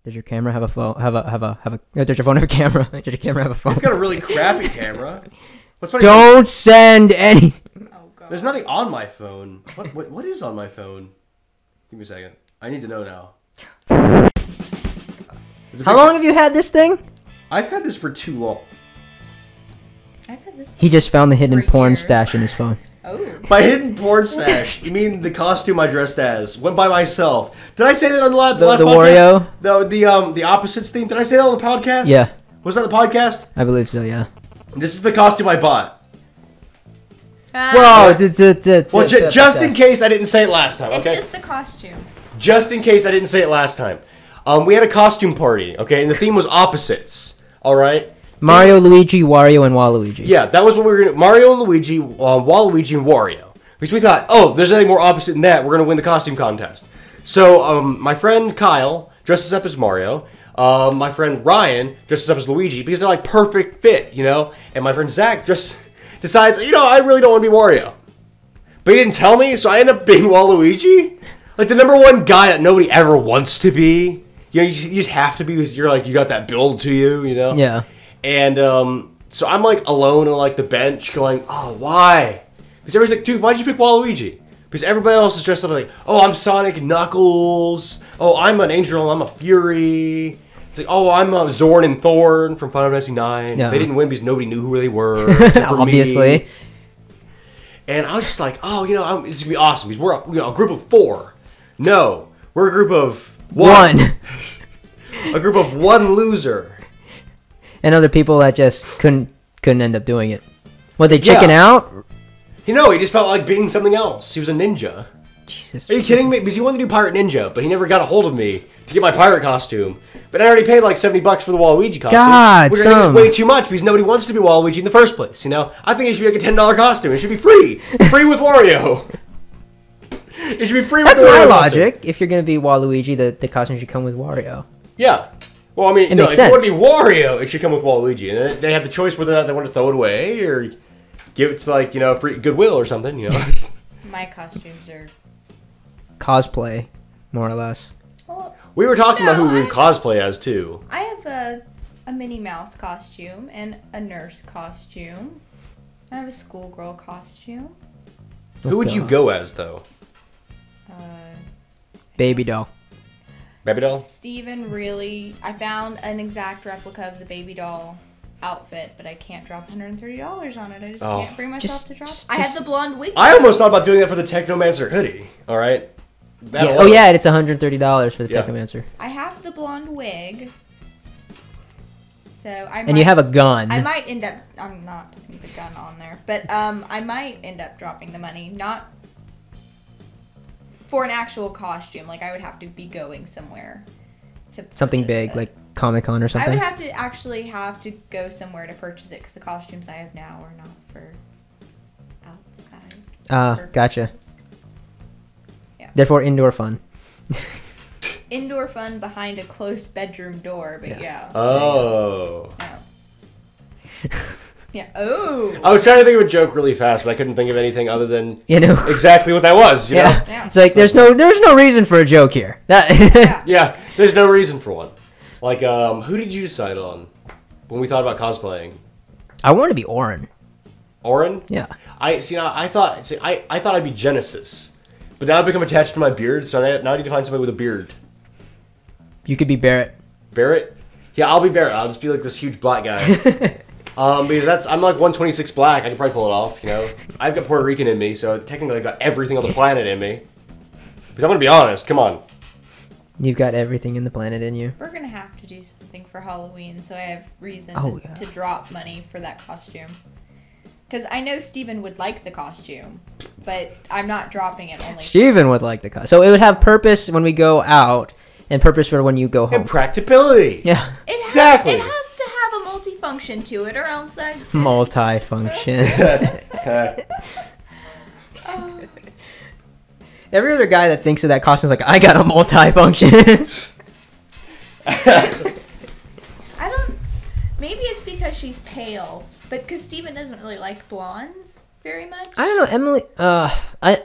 Does your camera have a phone? Does your phone have a camera? Does your camera have a phone? It's got a really crappy camera. What's funny? Don't send any. Oh god. There's nothing on my phone. What is on my phone? Give me a second. I need to know now. How long have you had this thing? I've had this for too long. I've had this. He just found the hidden 3 porn years. stash in his phone. Oh. My hidden porn stash. You mean the costume I dressed as? Went by myself. Did I say that on the last The podcast? Wario? The opposites theme. Did I say that on the podcast? Yeah, Was that the podcast? I believe so. Yeah. This is the costume I bought. Whoa! Well, just in case I didn't say it last time. It's Okay. just the costume. Just in case I didn't say it last time. We had a costume party. Okay, and the theme was opposites. All right. Mario, Luigi, Wario, and Waluigi. Yeah, that was what we were gonna. Mario and Luigi, Waluigi and Wario. Because we thought, oh, there's anything more opposite than that. We're gonna win the costume contest. So my friend Kyle dresses up as Mario. My friend Ryan dresses up as Luigi because they're like perfect fit, you know. And my friend Zach just decides, you know, I really don't want to be Wario. But he didn't tell me, so I end up being Waluigi. Like the #1 guy that nobody ever wants to be. You know, you just have to be because you're like, you got that build to you, you know. Yeah. And so I'm like alone on like the bench going, oh, why? Because everybody's like, dude, why'd you pick Waluigi? Because everybody else is dressed up like, oh, I'm Sonic and Knuckles. Oh, I'm an Angel and I'm a Fury. It's like, oh, I'm Zorn and Thorn from Final Fantasy IX. Yeah. They didn't win because nobody knew who they were, except for Obviously. me. And I was just like, oh, you know, it's gonna be awesome because we're a group of 4. No, we're a group of one. A group of 1 loser. And other people that just couldn't end up doing it. What, they chicken out? You know, he just felt like being something else. He was a ninja. Jesus. Are you kidding me? Because he wanted to do Pirate Ninja, but he never got a hold of me to get my pirate costume. But I already paid like $70 for the Waluigi costume. God, which I think is way too much because nobody wants to be Waluigi in the first place, you know? I think it should be like a $10 costume. It should be free. Free with Wario. It should be free with That's Wario. my costume. logic. If you're going to be Waluigi, the costume should come with Wario. Yeah. Well, I mean, It no, makes if you want to sense. be Wario, it should come with Waluigi. And they have the choice whether or not they want to throw it away or give it to, like, you know, free Goodwill or something, you know? My costumes are. Cosplay, more or less. Well, We were talking about who we would I- cosplay as, too. I have a Minnie Mouse costume and a nurse costume. I have a schoolgirl costume. Who would you go as, though? Baby doll. Baby doll? Steven really. I found an exact replica of the baby doll outfit, but I can't drop $130 on it. I just Oh. can't bring myself to drop. just- I had the blonde wig. I almost thought about doing that for the Technomancer hoodie, alright? Yeah. Oh, yeah, it's $130 for the Yeah. Technomancer. I have the blonde wig. So I And you have a gun. I might end up. I'm not putting the gun on there, but I might end up dropping the money, not for an actual costume. Like I would have to be going somewhere to Something purchase big, it. like Comic-Con or I something. would have to go somewhere to purchase it because the costumes I have now are not for outside. Gotcha. purposes. Yeah. Therefore, indoor fun. Indoor fun behind a closed bedroom door, but yeah. Oh. Yeah. Yeah. Oh. I was trying to think of a joke really fast, but I couldn't think of anything other than You know? exactly what that was, you know? Yeah. Yeah. It's like, there's no reason for a joke here. That Yeah. Yeah, there's no reason for one. Like, who did you decide on when we thought about cosplaying? I want to be Orin. Orin? Yeah. I thought I'd be Genesis, but now I've become attached to my beard, so now I need to find somebody with a beard. You could be Barrett. Barrett? Yeah, I'll be Barrett. I'll just be like this huge black guy. Because I'm like 126 black. I can probably pull it off, you know. I've got Puerto Rican in me, so technically I've got everything on the planet in me. Because I'm gonna be honest. Come on. You've got everything in the planet in you. We're gonna have to do something for Halloween, so I have reason Oh, to drop money for that costume. Because I know Steven would like the costume, but I'm not dropping it only. Steven would like the costume. So it would have purpose when we go out and purpose for when you go home. And practicability. Yeah. Exactly. It has to have a multifunction to it, or else I. Multi-function. Oh, Every other guy that thinks of that costume is like, I got a multi-function. I don't. Maybe it's because she's pale, but because Steven doesn't really like blondes very much. I don't know, Emily.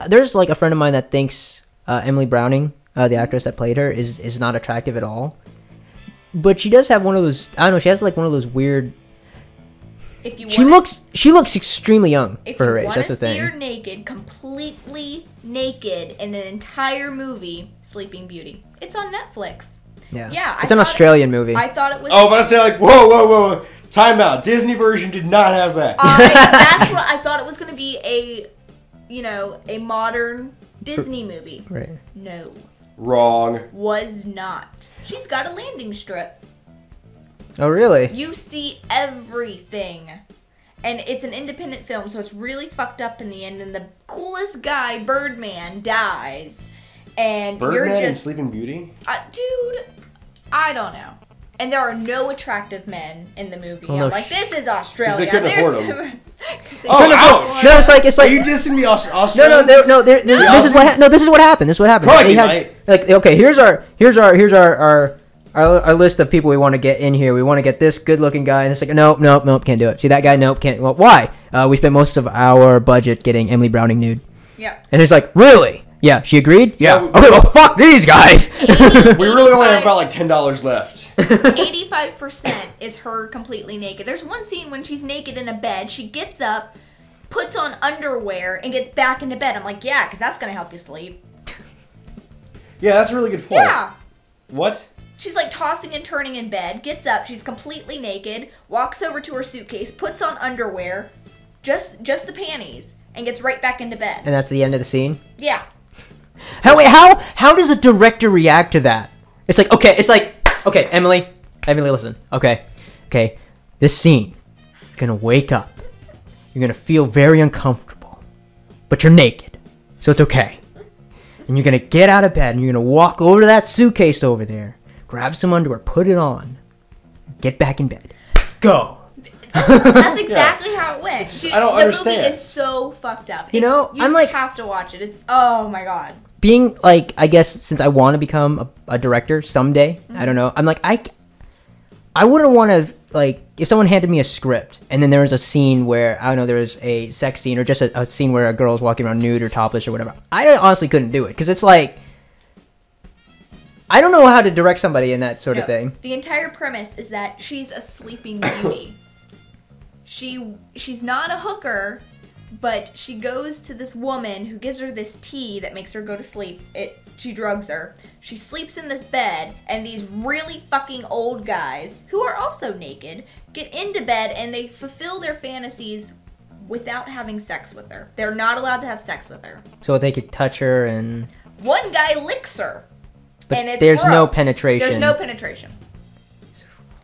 There's like a friend of mine that thinks Emily Browning, the actress that played her, is not attractive at all. but she does have one of those. I don't know. She has like one of those weird. If you She looks extremely young for her age. That's the thing. If you want to see her naked, completely naked in an entire movie, Sleeping Beauty. It's on Netflix. Yeah. It's an Australian movie. I thought it was. Oh, but I say like, whoa. Time out. Disney version did not have that. That's what I thought it was going to be a modern Disney movie. Right. No. Wrong. Was not. She's got a landing strip. Oh, really? You see everything. And it's an independent film, so it's really fucked up in the end. And the coolest guy, Birdman, dies. And Birdman you're and Sleeping Beauty? Dude, I don't know. And there are no attractive men in the movie. Oh, no I'm like, this is Australia. They couldn't afford them. No, it's like Are you dissing the Australians? No. This is what happened. This is what happened. Crikey, They had, mate. like, okay, here's our list of people we want to get in here. We want to get this good-looking guy. And it's like, nope, can't do it. See that guy? Nope, can't. Well, why? We spent most of our budget getting Emily Browning nude. Yeah. And it's like, really? Yeah, she agreed? Yeah. Okay, well, fuck these guys. We really only have about like $10 left. 85% is her completely naked. There's one scene when she's naked in a bed. She gets up, puts on underwear, and gets back into bed. I'm like, yeah, because that's going to help you sleep. Yeah, that's a really good point. Yeah. What? She's like tossing and turning in bed, gets up, she's completely naked, walks over to her suitcase, puts on underwear, just the panties, and gets right back into bed. And that's the end of the scene? Yeah. How does the director react to that? It's like, okay, Emily, listen. Okay, this scene, you're gonna wake up. You're gonna feel very uncomfortable, but you're naked, so it's okay. And you're gonna get out of bed and you're gonna walk over to that suitcase over there, grab some underwear, put it on, get back in bed. Go. That's exactly how it went. Dude, I don't understand. The movie is so fucked up. You know, you I'm just like, have to watch it. It's, oh my god. Being like, I guess since I want to become a director someday, I don't know. I'm like, I wouldn't want to, like, if someone handed me a script and then there was a scene where, I don't know, there was a sex scene or just a scene where a girl's walking around nude or topless or whatever. I honestly couldn't do it because it's like, I don't know how to direct somebody in that sort of thing. The entire premise is that she's a sleeping beauty. She's not a hooker, but she goes to this woman who gives her this tea that makes her go to sleep. She drugs her. She sleeps in this bed, and these really fucking old guys, who are also naked, get into bed and they fulfill their fantasies without having sex with her. They're not allowed to have sex with her. So they could touch her and... One guy licks her. But and it's there's gross. no penetration. There's no penetration.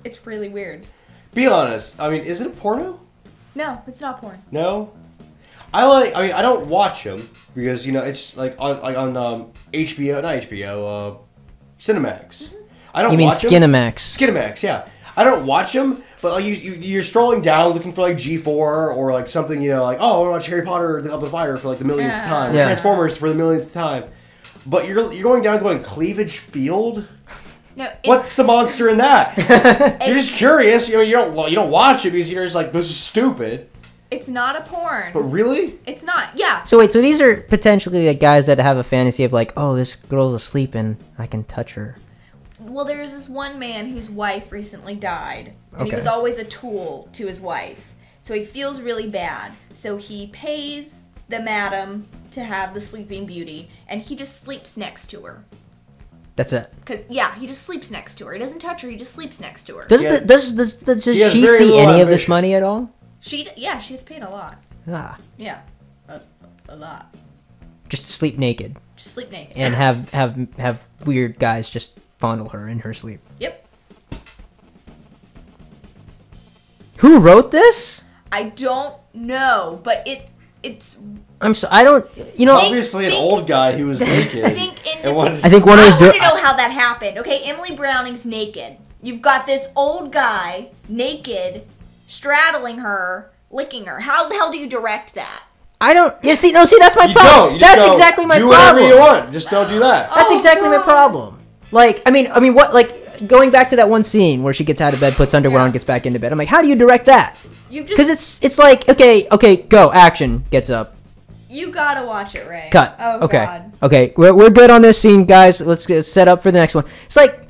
It's really weird. Be honest. I mean, is it a porno? No, it's not porn. No. I don't watch them because it's like on HBO, not HBO, Cinemax. Mm-hmm. I don't. You mean watch Skinamax? Skinamax, yeah. I don't watch them, but like you're scrolling down looking for like G4 or like something like I want to watch Harry Potter: The Goblet of Fire for like the millionth time, or Transformers for the millionth time. But you're going down going Cleavage Field. No, what's the monster in that? You're just curious. You don't watch it because you're just like, this is stupid. It's not a porn. But really? It's not. Yeah. So wait, so these are potentially like guys that have a fantasy of like, oh, this girl's asleep and I can touch her. Well, there's this one man whose wife recently died, and he Okay. was always a tool to his wife. So he feels really bad. So he pays the madam to have the Sleeping Beauty, and he just sleeps next to her. That's it. He just sleeps next to her. He doesn't touch her. He just sleeps next to her. Does she see any of this money at all? She's paid a lot. Ah, Yeah, a lot. just sleep naked Just sleep naked. and have weird guys just fondle her in her sleep. Yep. Who wrote this? I don't know, but it's. I don't. Obviously, an old guy who was naked. I think I think one of those. I want to know how that happened. Okay, Emily Browning's naked. You've got this old guy naked, straddling her, licking her. How the hell do you direct that? I don't. See, that's my problem. That's exactly my problem. Do whatever you want. Just don't do that. That's exactly my problem. Like, I mean, what? Like, going back to that one scene where she gets out of bed, puts underwear on, gets back into bed. I'm like, how do you direct that? Because it's like, okay, go, action, gets up. You gotta watch it, Ray. Cut. Oh, okay. God. Okay, we're good on this scene, guys. Let's get set up for the next one. It's like,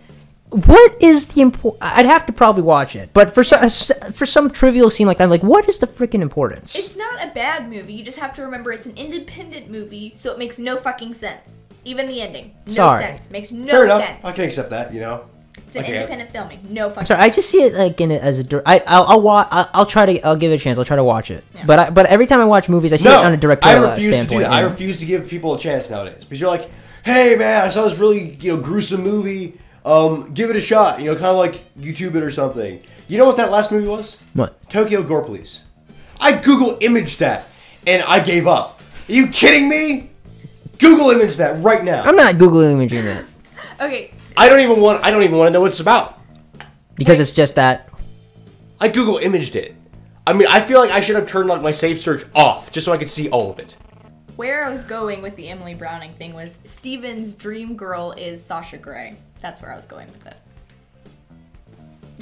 what is the I'd have to probably watch it, but for some trivial scene like that, I'm like, what is the freaking importance? It's not a bad movie. You just have to remember it's an independent movie, so it makes no fucking sense. Even the ending, no sense. Makes no Fair enough. sense. I can accept that. It's an independent filming. No fucking. I'm sorry, I just see it like in it as a. I'll try to. I'll give it a chance. I'll try to watch it. Yeah. But every time I watch movies, I see it on a directorial I refuse standpoint. to do that. I refuse to give people a chance nowadays because you're like, hey man, I saw this really gruesome movie. Give it a shot. Kind of like YouTube it or something. You know what that last movie was? What? Tokyo Gore Police. I Google imaged that and I gave up. Are you kidding me? Google image that right now. I'm not Google imaging that. Okay. I don't even want to know what it's about. Because it's just that. I Google imaged it. I mean, I feel like I should have turned my safe search off just so I could see all of it. Where I was going with the Emily Browning thing was Steven's dream girl is Sasha Grey. That's where I was going with it.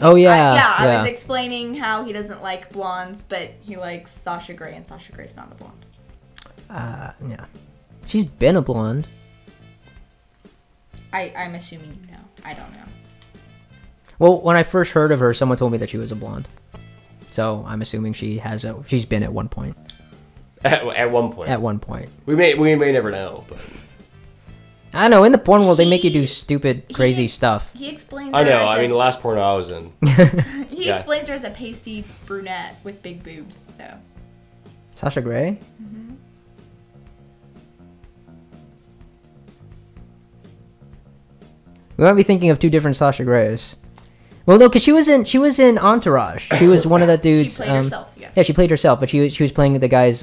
Oh yeah. I was explaining how he doesn't like blondes, but he likes Sasha Grey, and Sasha Grey's not a blonde. Yeah. She's been a blonde. I'm assuming you know. I don't know. Well, when I first heard of her, someone told me that she was a blonde. So I'm assuming she's been at one point. At one point. At one point. We may never know, but I don't know. In the porn world, they make you do stupid, crazy stuff. He explains. I know. I mean, the last porno I was in. He explains her as a pasty brunette with big boobs. So. Sasha Grey. Mm-hmm. We might be thinking of two different Sasha Greys. Well, no, because she was in Entourage. She was one of the dudes. She played herself. Yes. Yeah, she played herself, but she was playing the guy's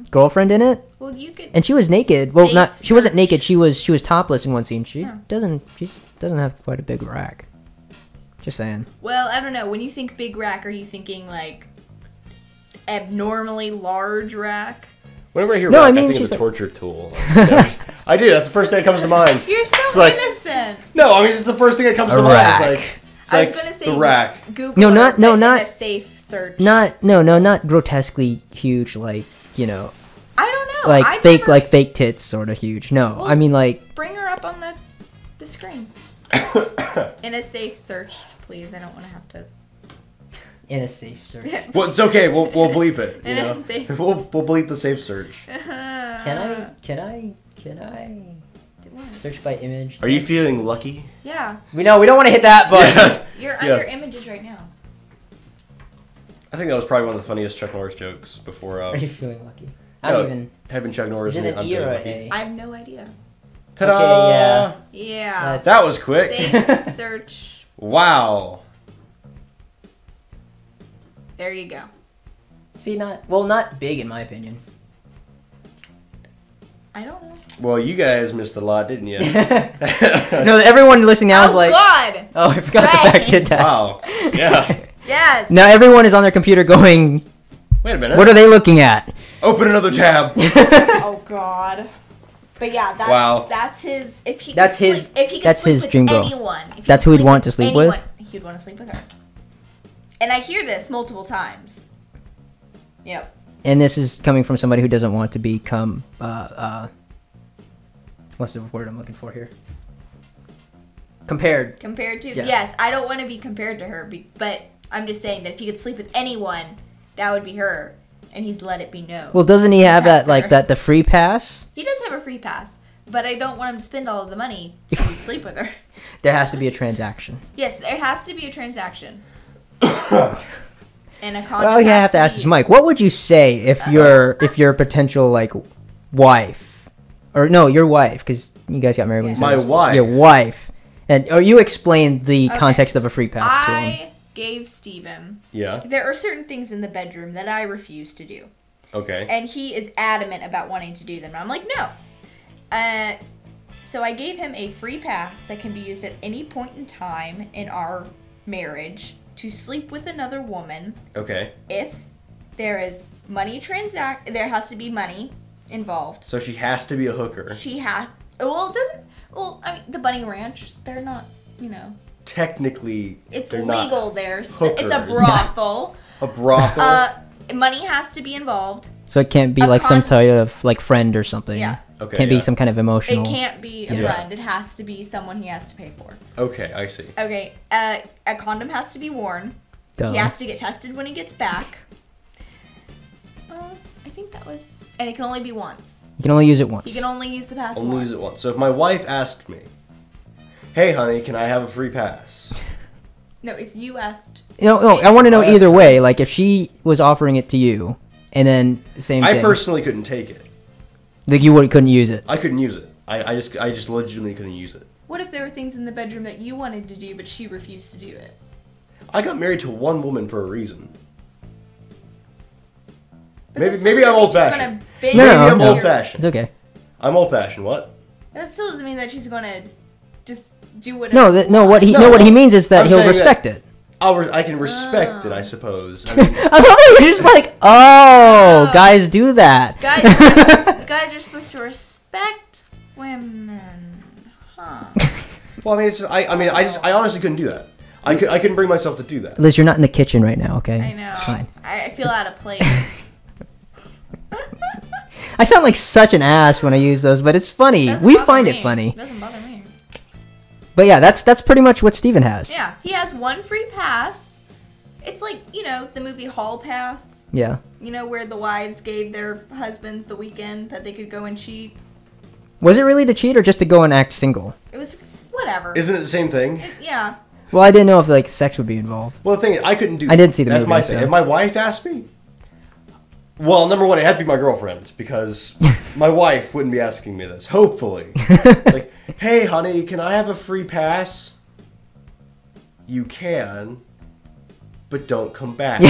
girlfriend in it. Well, you could. And she was naked. Well, she wasn't naked. She was topless in one scene. She doesn't have quite a big rack. Just saying. Well, I don't know. When you think big rack, are you thinking like abnormally large rack? Whenever I hear rack, I think of a torture tool. I do. That's the first thing that comes to mind. You're so innocent. No, I mean it's the first thing that comes to mind. I was gonna say the rack. Google not a safe search. Not grotesquely huge, like I don't know. like fake tits, sort of huge. No, well, I mean like. Bring her up on the screen. In a safe search, please. I don't want to have to. In a safe search. Well, it's okay. We'll bleep it. In a safe. We'll bleep the safe search. Can I search by image? Are you feeling lucky? Yeah. We don't want to hit that button. You're under images right now. I think that was probably one of the funniest Chuck Norris jokes before. Are you feeling lucky? Type in Chuck Norris. Is it an E or an A? I have no idea. Ta-da! Okay, yeah. That was quick. Safe search. Wow. There you go. See, not big in my opinion. I don't know. Well, you guys missed a lot, didn't you? No, everyone listening now is like, God! Oh, I forgot the fact did that. Wow. Yeah. Yes. Now everyone is on their computer going, wait a minute. What are they looking at? Open another tab. Oh God. But yeah, that's his. If he that's could his. Sleep, if he could that's sleep his with dream girl. Anyone, that's who he'd want to sleep with. He'd want to sleep with her. And I hear this multiple times. Yep. And this is coming from somebody who doesn't want to become what's the word I'm looking for here? Compared to? Yeah. Yes, I don't want to be compared to her, but I'm just saying that if he could sleep with anyone, that would be her. And he's let it be known. Well, doesn't he have the free pass? He does have a free pass, but I don't want him to spend all of the money to sleep with her. There has to be a transaction. Yes, there has to be a transaction. And a condom. Well, you have to ask this, Mike. What would you say if your potential wife, or no, your wife, because you guys got married when you said this. wife. Your wife, or you explain the context of a free pass to him. I gave Steven. Yeah. There are certain things in the bedroom that I refuse to do. Okay. And he is adamant about wanting to do them. And I'm like, no. So I gave him a free pass that can be used at any point in time in our marriage to sleep with another woman. Okay. If there is money there has to be money involved. So she has to be a hooker. She has. Well, it doesn't. Well, I mean, the Bunny Ranch, they're not, Technically, it's they're legal not there. Hookers. It's a brothel. A brothel. Money has to be involved. So it can't be some sort of friend or something. Yeah. Okay. Can't be some kind of emotional. It can't be a friend. It has to be someone he has to pay for. Okay, I see. Okay, a condom has to be worn. Duh. He has to get tested when he gets back. I think that was... And it can only be once. You can only use it once. You can only use the pass Only once. use it once. So if my wife asked me, "Hey, honey, can I have a free pass?" No, if you asked... No, I want to know either way. Like, if she was offering it to you, and then same thing. I personally couldn't take it. Like, you couldn't use it. I couldn't use it. I just legitimately couldn't use it. What if there were things in the bedroom that you wanted to do, but she refused to do it? I got married to one woman for a reason. But Maybe that still I'm doesn't mean old she's gonna fashioned. beg No, Maybe no, I'm no. old fashioned. It's okay. I'm old fashioned. What? That still doesn't mean that she's gonna just do whatever. No, what he means is that I'm he'll saying respect it. I can respect it, I suppose. I mean, I thought you were just like, oh, guys do that. Guys are supposed to respect women, huh? well, I mean, I honestly couldn't do that. I couldn't bring myself to do that. Liz, you're not in the kitchen right now, okay? I know. It's fine. I feel out of place. I sound like such an ass when I use those, but it's funny. Doesn't We bother find me. it funny. Doesn't bother me. But yeah, that's pretty much what Steven has. Yeah, he has one free pass. It's like, the movie Hall Pass. Yeah. Where the wives gave their husbands the weekend that they could go and cheat. Was it really to cheat or just to go and act single? It was whatever. Isn't it the same thing? Yeah. Well, I didn't know if like sex would be involved. Well, the thing is, I couldn't do. I did see the That's movie, my thing. so- If my wife asked me, well, number one, it had to be my girlfriend because my wife wouldn't be asking me this. Hopefully, like, hey, honey, can I have a free pass? You can, but don't come back.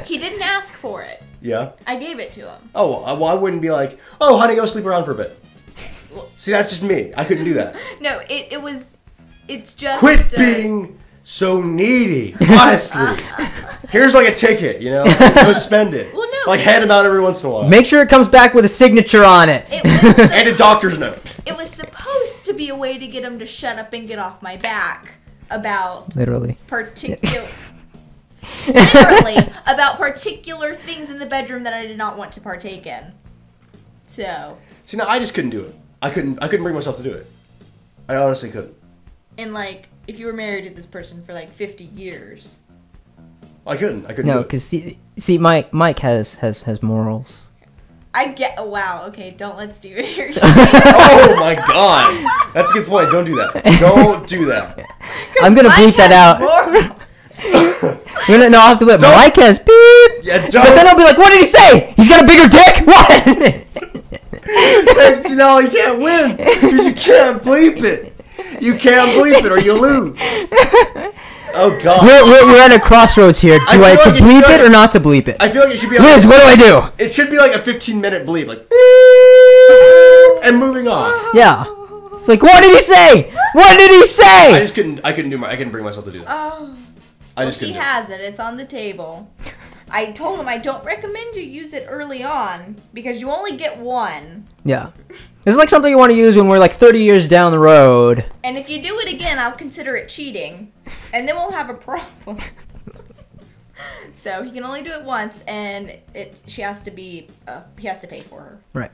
He didn't ask for it. Yeah. I gave it to him. Oh, well, I wouldn't be like, oh, honey, go sleep around for a bit. See, that's just me. I couldn't do that. No, it's just... Quit being so needy. Honestly. Here's like a ticket, go spend it. Well, no. Like, hand them out every once in a while. Make sure it comes back with a signature on it. And a doctor's note. It was supposed to be a way to get him to shut up and get off my back about Literally. literally about particular things in the bedroom that I did not want to partake in. So. See, now I just couldn't do it. I couldn't bring myself to do it. I honestly couldn't. And if you were married to this person for 50 years. I couldn't do No, it. because see, Mike has morals. Wow, okay, don't let Steven hear you. Oh my god. That's a good point. Don't do that. Don't do that. I'm gonna bleep that out. No, I'll have to let Mike has beep. Yeah, But then I'll be like, what did he say? He's got a bigger dick? What? You can't win. Because you can't bleep it. You can't bleep it or you lose. Oh god. We're at a crossroads here. Do I feel to like bleep it's it or not to bleep it? I feel like it should be Liz, what do I do? It should be like a 15-minute bleep, like and moving on. Yeah. It's like, what did he say? What did he say? I couldn't bring myself to do that. Oh. I just couldn't. He has it. It's on the table. I told him I don't recommend you use it early on because you only get one. Yeah. It's like something you want to use when we're 30 years down the road. And if you do it again, I'll consider it cheating. And then we'll have a problem. So he can only do it once, and he has to pay for her. Right.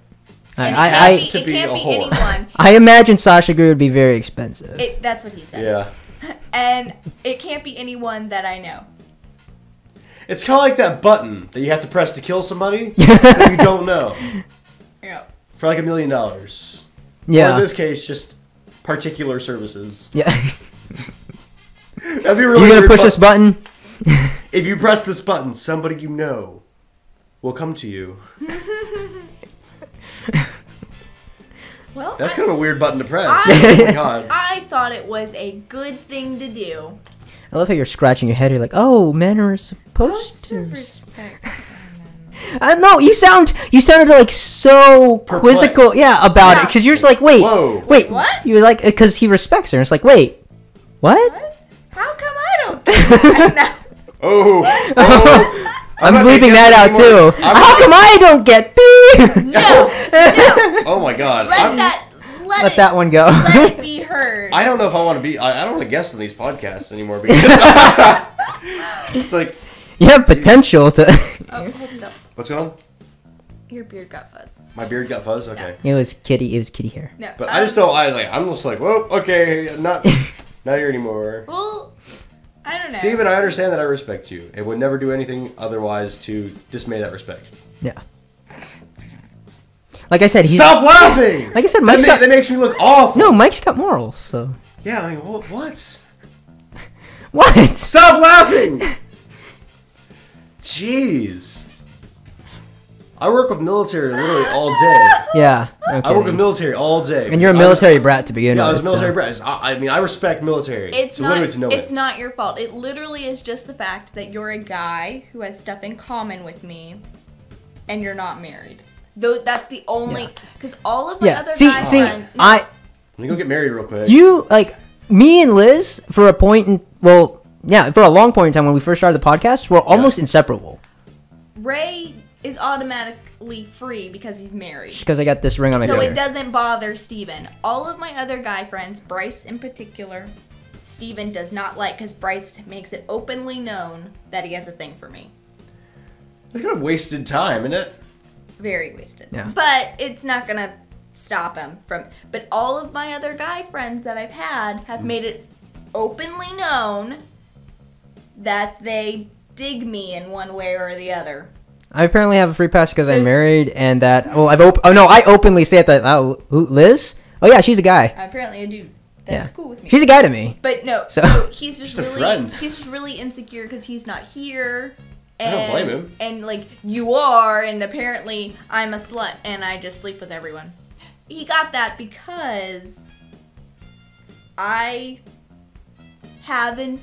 And I it can't be anyone. I imagine Sasha Grey would be very expensive. That's what he said. Yeah. And it can't be anyone that I know. It's kind of like that button that you have to press to kill somebody that you don't know. Yeah. For $1 million. Yeah. Or in this case, just particular services. Yeah. That'd be really You gonna weird push this button? If you press this button, somebody you know will come to you. Well, That's kind of a weird button to press. Oh my god. I thought it was a good thing to do. I love how you're scratching your head. You're like, oh, men are supposed to. respect. No, you sounded so Perplexed. quizzical, about it, because you're just like, wait, Whoa. wait, What? You're like, because he respects her. And it's like, wait, what? What? How come I don't get that? Oh. I'm not bleeping gonna that guess out anymore. too. How come I don't get beep? No. Oh my god. Let that one go. Let it be heard. I don't know if I want to be. I don't want to guest on these podcasts anymore because it's like You have potential to. Oh, hold it up. what's going on? Your beard got fuzz. My beard got fuzz. Okay. It was kitty hair. No. But I just don't. I'm just like, whoa. Okay, not here anymore. Well, I don't know. Steven, I understand that I respect you and would never do anything otherwise to dismay that respect. Yeah. Like I said, Stop laughing! Like I said, that makes me look awful. No, Mike's got morals, so. Yeah, like, what? What? Stop laughing! Jeez. I work with military literally all day. Yeah. I work with military all day. And you're a military brat to begin with. Yeah, I was a military brat. I mean, I respect military. It's not your fault. It literally is just the fact that you're a guy who has stuff in common with me, and you're not married. Though that's the only, because all of my other guys. Let me go get married real quick. You me and Liz for a long point in time when we first started the podcast, we're almost inseparable. Ray is automatically free because he's married. Just because I got this ring on my finger. So it doesn't bother Steven. All of my other guy friends, Bryce in particular, Steven does not like because Bryce makes it openly known that he has a thing for me. That's kind of wasted time, isn't it? Very wasted. Yeah. But it's not going to stop him from... But all of my other guy friends that I've had have made it openly known that they dig me in one way or the other. I apparently have a free pass because I'm married, and that I openly say it that Liz. Oh yeah, she's a guy. Apparently a dude. That's cool with me. She's a guy to me. But no, so he's just friends. He's just really insecure because he's not here. I don't blame him. And like you are, and apparently I'm a slut and I just sleep with everyone. He got that because I have an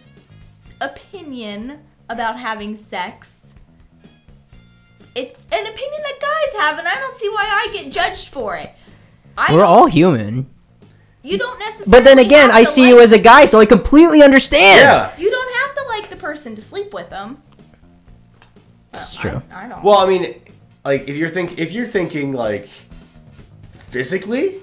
opinion about having sex. It's an opinion that guys have, and I don't see why I get judged for it. We're all human. You don't necessarily. But then again, I see you as a guy, so I completely understand. Yeah. You don't have to like the person to sleep with them. It's true. I don't. Well, I mean, like if you're thinking like physically,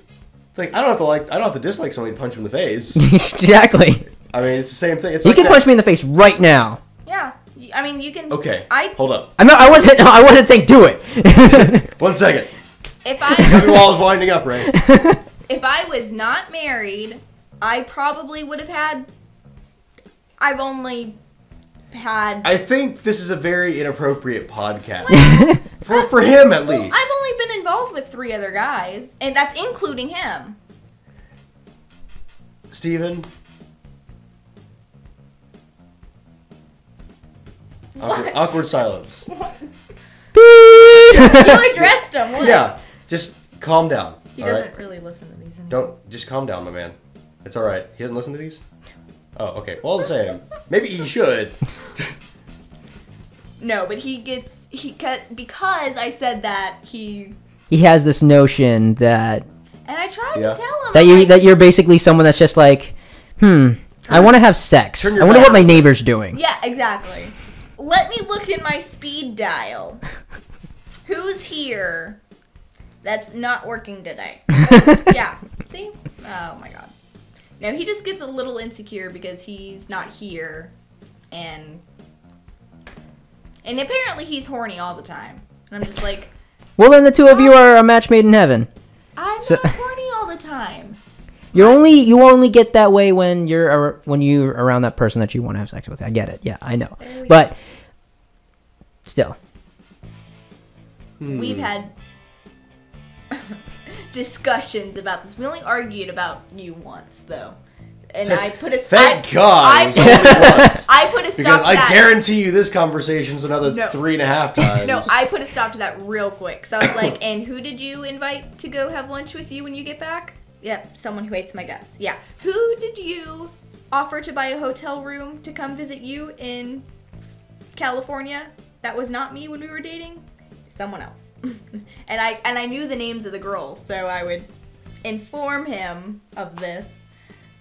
it's like I don't have to dislike somebody to punch him in the face. Exactly. I mean, it's the same thing. It's you can punch me in the face right now. Yeah. I mean, you can. Okay. Hold up. I wasn't saying do it. 1 second. If I while I was winding up, Ray. If I was not married, I probably would have had. I've only had. I think this is a very inappropriate podcast for him at least. I've only been involved with 3 other guys, and that's including him. Steven. Awkward silence. You addressed him. What? Yeah, just calm down. He doesn't really listen to these anymore. Just calm down, my man. It's all right. He doesn't listen to these. Oh, okay. Well, the same. Maybe he should. No, but because I said that he has this notion that. And I tried to tell him that you're basically someone that's just like, I want to have sex. I wonder what my neighbor's doing. Yeah, exactly. Let me look in my speed dial. Who's here that's not working today? Yeah. See? Oh my god. No, he just gets a little insecure because he's not here, and apparently he's horny all the time. And I'm just like, well, then the two of you are a match made in heaven. I'm not horny all the time. You only get that way when you're around that person that you want to have sex with. I get it. Yeah, I know. But still, we've had discussions about this. We only argued about you once, though. And I put a thank God. I put a stop because to that. I guarantee you this conversation's another 3.5 times. No, I put a stop to that real quick. So I was like, and who did you invite to go have lunch with you when you get back? Yep, someone who hates my guts. Yeah. Who did you offer to buy a hotel room to come visit you in California? That was not me when we were dating. Someone else. And I knew the names of the girls, so I would inform him of this.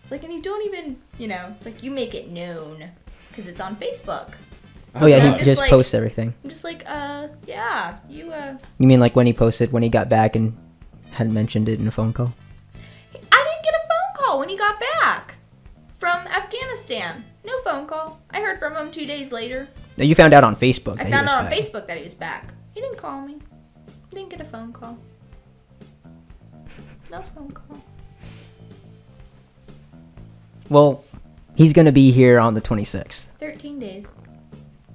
It's like, and you don't even, it's like you make it known because it's on Facebook. Oh yeah, he just posts everything. I'm just like, yeah, you. You mean like when he posted when he got back and hadn't mentioned it in a phone call? I didn't get a phone call when he got back from Afghanistan. No phone call. I heard from him 2 days later. No, you found out on Facebook. I found out on Facebook that he was back. He didn't call me. didn't get a phone call. No phone call. Well, he's gonna be here on the 26th. 13 days.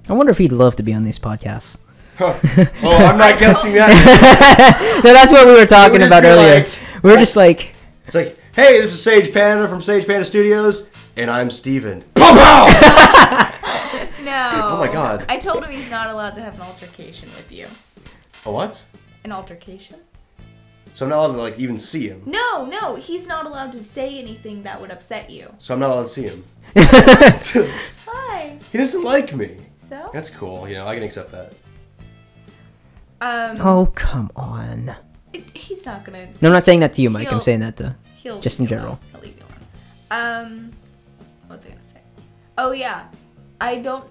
I wonder if he'd love to be on these podcasts. Oh, I'm not guessing that. No, that's what we were talking It would just about be earlier. like- We were just like, It's like, hey, this is SagePanda from SagePanda Studios, and I'm Steven. Pow pow! No. Oh my God. I told him he's not allowed to have an altercation with you. A what? An altercation? So I'm not allowed to like even see him. No, he's not allowed to say anything that would upset you. So I'm not allowed to see him. Hi. He doesn't like me. So? That's cool. You know, I can accept that. oh, come on. He's not gonna. No, I'm not saying that to you, Mike. I'm He'll- saying that to He'll just leave in you general. alone. He'll leave you alone. What was I gonna say? Oh yeah, I don't.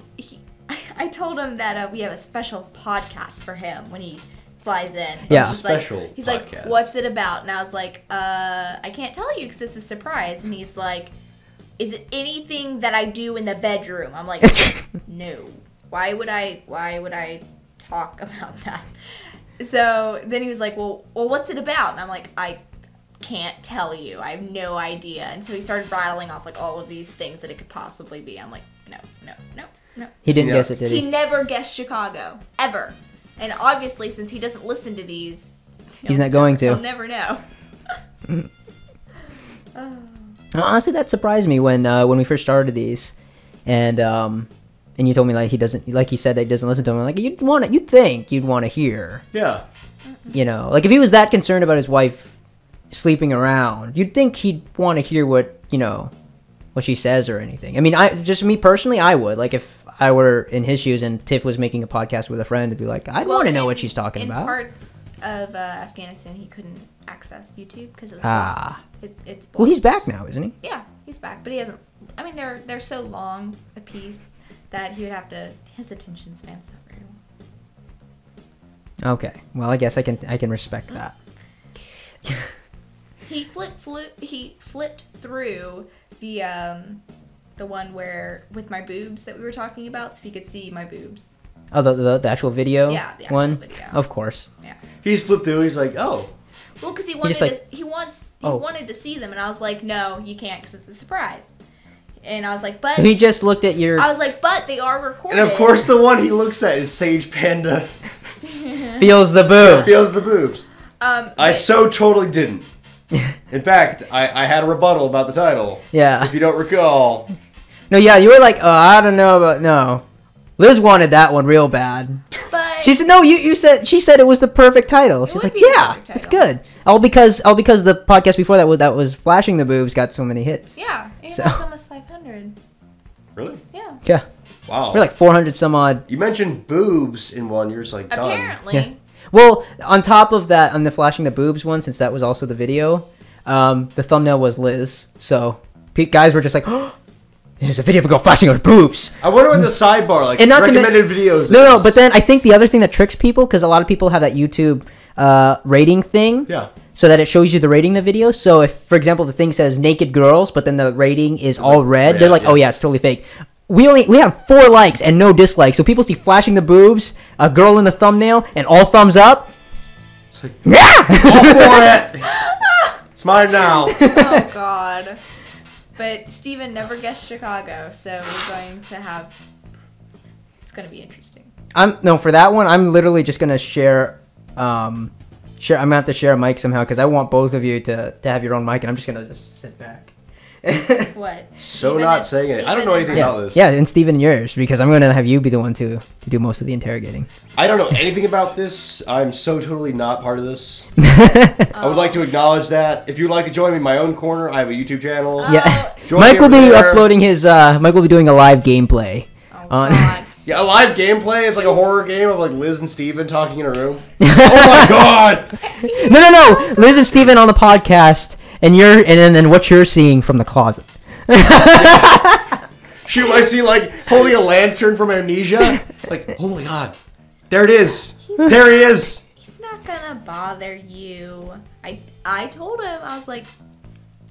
I told him that we have a special podcast for him when he flies in. Yeah. He's Special like, he's like, podcast. what's it about? And I was like, I can't tell you because it's a surprise. And he's like, is it anything that I do in the bedroom? I'm like, no. Why would I talk about that? So then he was like, well, what's it about? And I'm like, I can't tell you. I have no idea. And so he started rattling off like all of these things that it could possibly be. I'm like, no. He didn't Yeah. guess it, did He he? never guessed Chicago ever. And obviously, since he doesn't listen to these, He's not going to. He'll never know. Honestly, that surprised me when we first started these, and you told me like he doesn't, like he said that he doesn't listen to them. I'm like, you'd think you'd want to hear, Yeah. you know, like if he was that concerned about his wife sleeping around, you'd think he'd want to hear what she says or anything. I mean, me personally, I would like if I were in his shoes and Tiff was making a podcast with a friend to be like, I'd want to know what she's talking about. In parts of Afghanistan, he couldn't access YouTube because it was Ah. blocked. It's blocked. Well, he's back now, isn't he? Yeah, he's back, but he hasn't. I mean, they're so long a piece that he would have to. His attention span's not very long. Okay. Well, I guess I can respect that. He flipped through the one where with my boobs that we were talking about, so he could see my boobs. Oh, the actual video. Yeah, the actual one. video. Of course. Yeah. He's flipped through. He's like, oh. Well, because he just, wanted like- he Oh. wanted to see them, and I was like, no, you can't, because it's a surprise. And I was like, but So he just looked at your I was like, but they are recorded. And of course, the one he looks at is SagePanda. feels the boob. Feels the boobs. I but- so totally didn't. In fact, I had a rebuttal about the title. Yeah. If you don't recall. No, yeah, you were like, oh, I don't know about no. Liz wanted that one real bad. But She said no. She said it was the perfect title. She's would like, be the yeah, perfect it's title. good. All because the podcast before that was flashing the boobs got so many hits. yeah, it So- has almost 500. Really? Yeah, Yeah, Wow. we're like 400 some odd. You mentioned boobs in one. You're just like, done. apparently. Yeah. Well, on top of that, on the flashing the boobs one, since that was also the video, the thumbnail was Liz. So guys were just like, oh, there's a video of a girl flashing her boobs. I wonder what the sidebar, like, And not to recommended videos No, is. but then I think the other thing that tricks people, because a lot of people have that YouTube rating thing. Yeah. So that it shows you the rating of the video. So if, for example, the thing says naked girls, but then the rating is all like red, red, they're like, yeah. oh yeah, it's totally fake. We have 4 likes and no dislikes. So people see flashing the boobs, a girl in the thumbnail, and all thumbs up. It's like, Yeah! all for it! It's mine now. Oh God. But Steven never guessed Chicago, so we're going to have. It's going to be interesting. For that one, I'm literally just gonna share. I'm gonna have to share a mic somehow because I want both of you to have your own mic, and I'm just gonna just sit back. What? So Steven not and- saying it. I don't Steven know and anything Brett. about this. Yeah, and Steven, yours, because I'm gonna have you be the one to do most of the interrogating. I don't know anything about this. I'm so totally not part of this. I would like to acknowledge that. If you would like to join me in my own corner, I have a YouTube channel. Yeah, Join Mike me will over be there. uploading his. Mike will be doing a live gameplay. Oh On- God. Yeah, a live gameplay. It's like a horror game of like Liz and Steven talking in a room. Oh my god! No. Liz and Steven on the podcast, and then what you're seeing from the closet. Shoot, I see like holding a lantern from Amnesia. Like, oh my god. There it is. There he is. He's not gonna bother you. I told him, I was like,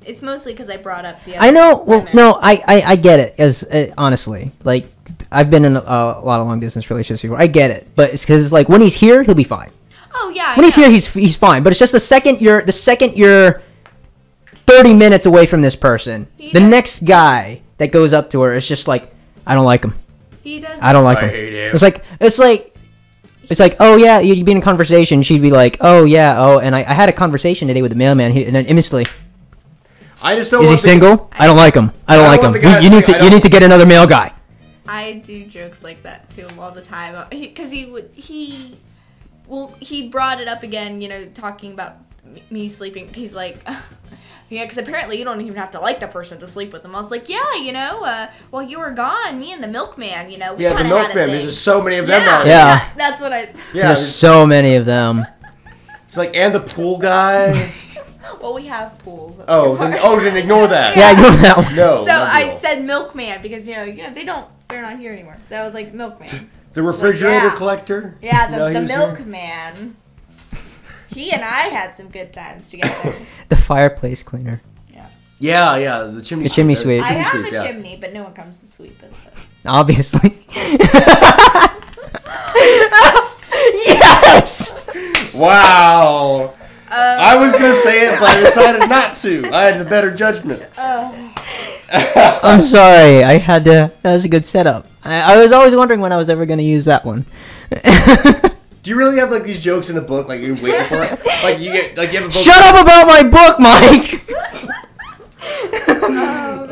it's mostly because I brought up the other I know. Well, women. no, I get it. As honestly, like I've been in a lot of long distance relationships before. I get it, but it's because like when he's here, he'll be fine. Oh yeah. When he's here, he's fine. But it's just the second you're 30 minutes away from this person, the next guy that goes up to her is just like, I don't like him. He does. I don't like him. hate him. It's like, oh yeah, you'd be in a conversation. She'd be like, oh yeah, oh, and I had a conversation today with the mailman, and then instantly, I just don't. is he single? I don't like him. I don't like want him. the guy to You need say, to need to get another male guy. I do jokes like that to him all the time because he brought it up again, you know, talking about me sleeping. He's like, yeah, because apparently you don't even have to like the person to sleep with them. I was like, yeah, you know, while you were gone, me and the milkman, you know, we Yeah, the kinda had a milkman. thing. There's just so many of them Yeah, out. Yeah. That's what I. Yeah. There's so many of them. It's like, and the pool guy. Well, we have pools. at Oh, the then park. ignore that. Yeah, ignore that one. No. So no I deal. said milkman because they're not here anymore. So I was like milkman. The refrigerator Yeah. collector. Yeah, No, he the was here? milkman. He and I had some good times together. The fireplace cleaner. Yeah, the chimney. The chimney sweep. I Chimney have sweep, a yeah. chimney, but no one comes to sweep us. So. Obviously. Yes. Wow. I was gonna say it, but I decided not to. I had the better judgment. I'm sorry. I had to. That was a good setup. I was always wondering when I was ever going to use that one. Do you really have like these jokes in the book? Like you're waiting for it? Like you have a book. Shut up about my book, Mike.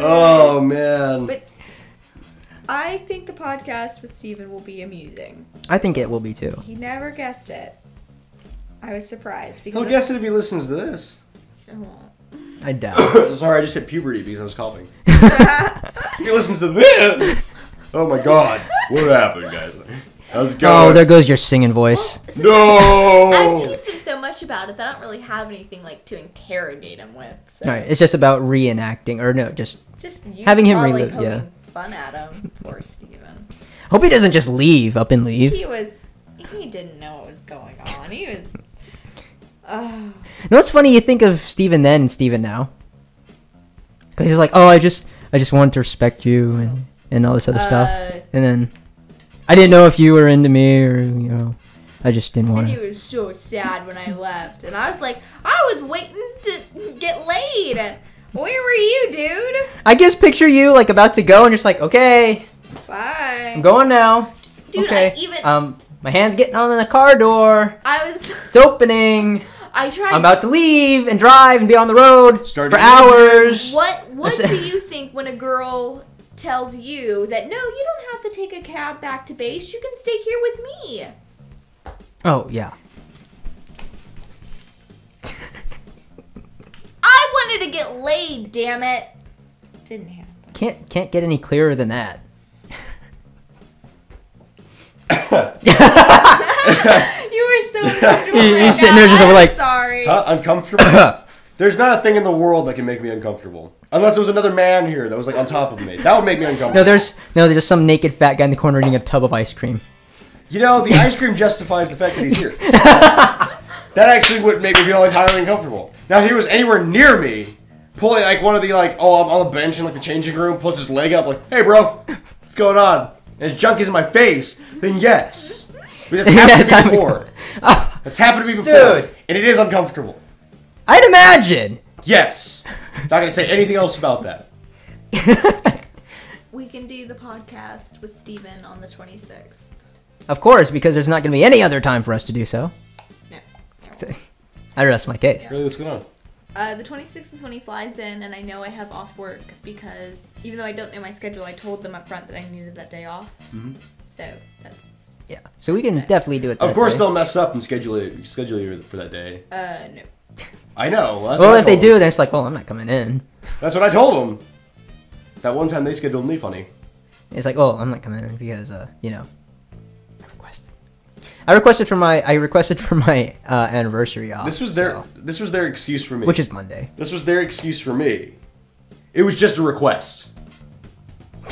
Oh man. But I think the podcast with Steven will be amusing. I think it will be too. He never guessed it. I was surprised because He'll guess it if he listens to this. He won't. I doubt it. Sorry, I just hit puberty because I was coughing. He listens to this. Oh my god. What happened, guys? How's it going? Oh, there goes your singing voice. No. I've teased him so much about it that I don't really have anything like to interrogate him with. So. All right, it's just about reenacting, or no, just Just you having him probably relive, poking yeah. fun at him. Poor Steven. hope he doesn't just leave, up and leave. He didn't know what was going on. He was. You know what's funny? You think of Steven then and Steven now. Because he's like, oh, I just wanted to respect you and all this other stuff. And then, I didn't know if you were into me or, you know, I just didn't want And he to. was so sad when I left. And I was like, I was waiting to get laid. Where were you, dude? I just picture you, like, about to go and just like, okay, Bye. I'm going now. Dude, okay. I even. My hand's getting on the car door. It's opening. I tried. I'm about to leave and drive and be on the road Start for to- hours. What do you think when a girl tells you that no, you don't have to take a cab back to base. You can stay here with me. Oh, yeah. I wanted to get laid, damn it. Didn't happen. Can't get any clearer than that. You were so uncomfortable. You're right sitting now. there just I'm like- sorry. Huh? Uncomfortable? There's not a thing in the world that can make me uncomfortable. Unless there was another man here that was like on top of me. That would make me uncomfortable. No, there's just some naked fat guy in the corner eating a tub of ice cream. You know, the ice cream justifies the fact that he's here. That actually would make me feel entirely uncomfortable. Now, if he was anywhere near me, pulling like one of the like, oh, I'm on the bench in like the changing room, puts his leg up like, hey, bro, what's going on? And his junk is in my face, then yes. But that's happened to me before. That's happened to me before. Dude. And it is uncomfortable. I'd imagine. Yes. Not going to say anything else about that. We can do the podcast with Steven on the 26th. Of course, because there's not going to be any other time for us to do so. No. I rest my case. Really, what's going on? The 26th is when he flies in, and I know I have off work because even though I don't know my schedule, I told them up front that I needed that day off. Mm-hmm. So that's Yeah. So we can definitely do it. Of that course, day. they'll mess up and schedule you for that day. no. I know. That's Well, what I if they told do, them. then it's like, well, I'm not coming in. That's what I told them. That one time they scheduled me funny. It's like, oh, I'm not coming in because, you know, I requested for my anniversary off. This was their excuse for me. which is Monday. This was their excuse for me. It was just a request.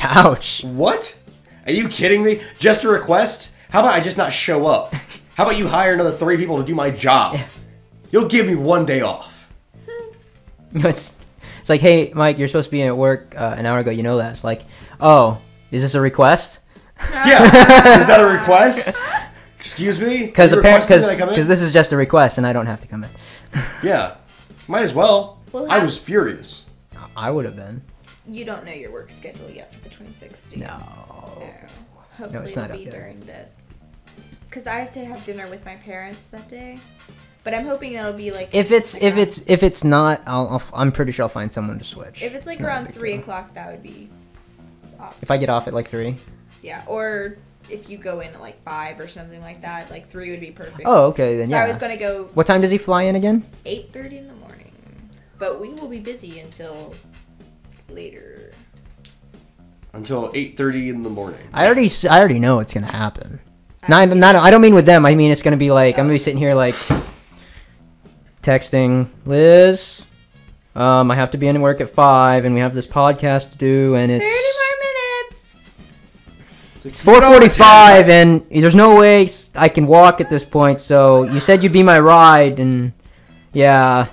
Ouch. What? Are you kidding me? Just a request? How about I just not show up? How about you hire another 3 people to do my job? You'll give me 1 day off. It's like, hey, Mike, you're supposed to be at work an hour ago. You know that. It's like, oh, is this a request? Yeah. Is that a request? Excuse me? Because Because this is just a request and I don't have to come in. Yeah. Might as well. I was furious. I would have been. You don't know your work schedule yet for the 26th, do you? No. Hopefully it's not it'll up be yet. during the... Because I have to have dinner with my parents that day. But I'm hoping it'll be like... If it's not, I'm pretty sure I'll find someone to switch. If it's like not a around big 3 deal. o'clock, that would be... If I get off at like 3. Yeah, or if you go in at like 5 or something like that, like 3 would be perfect. Oh, okay, then So yeah. I was going to go What time does he fly in again? 8:30 in the morning. But we will be busy until later. Until 8:30 in the morning. I already know what's gonna happen. I don't mean with them. I mean it's gonna be like I'm gonna be sitting here like texting Liz. I have to be in work at 5, and we have this podcast to do, and 30 it's more minutes! it's 4:45, and there's no way I can walk at this point. So you said you'd be my ride, and yeah,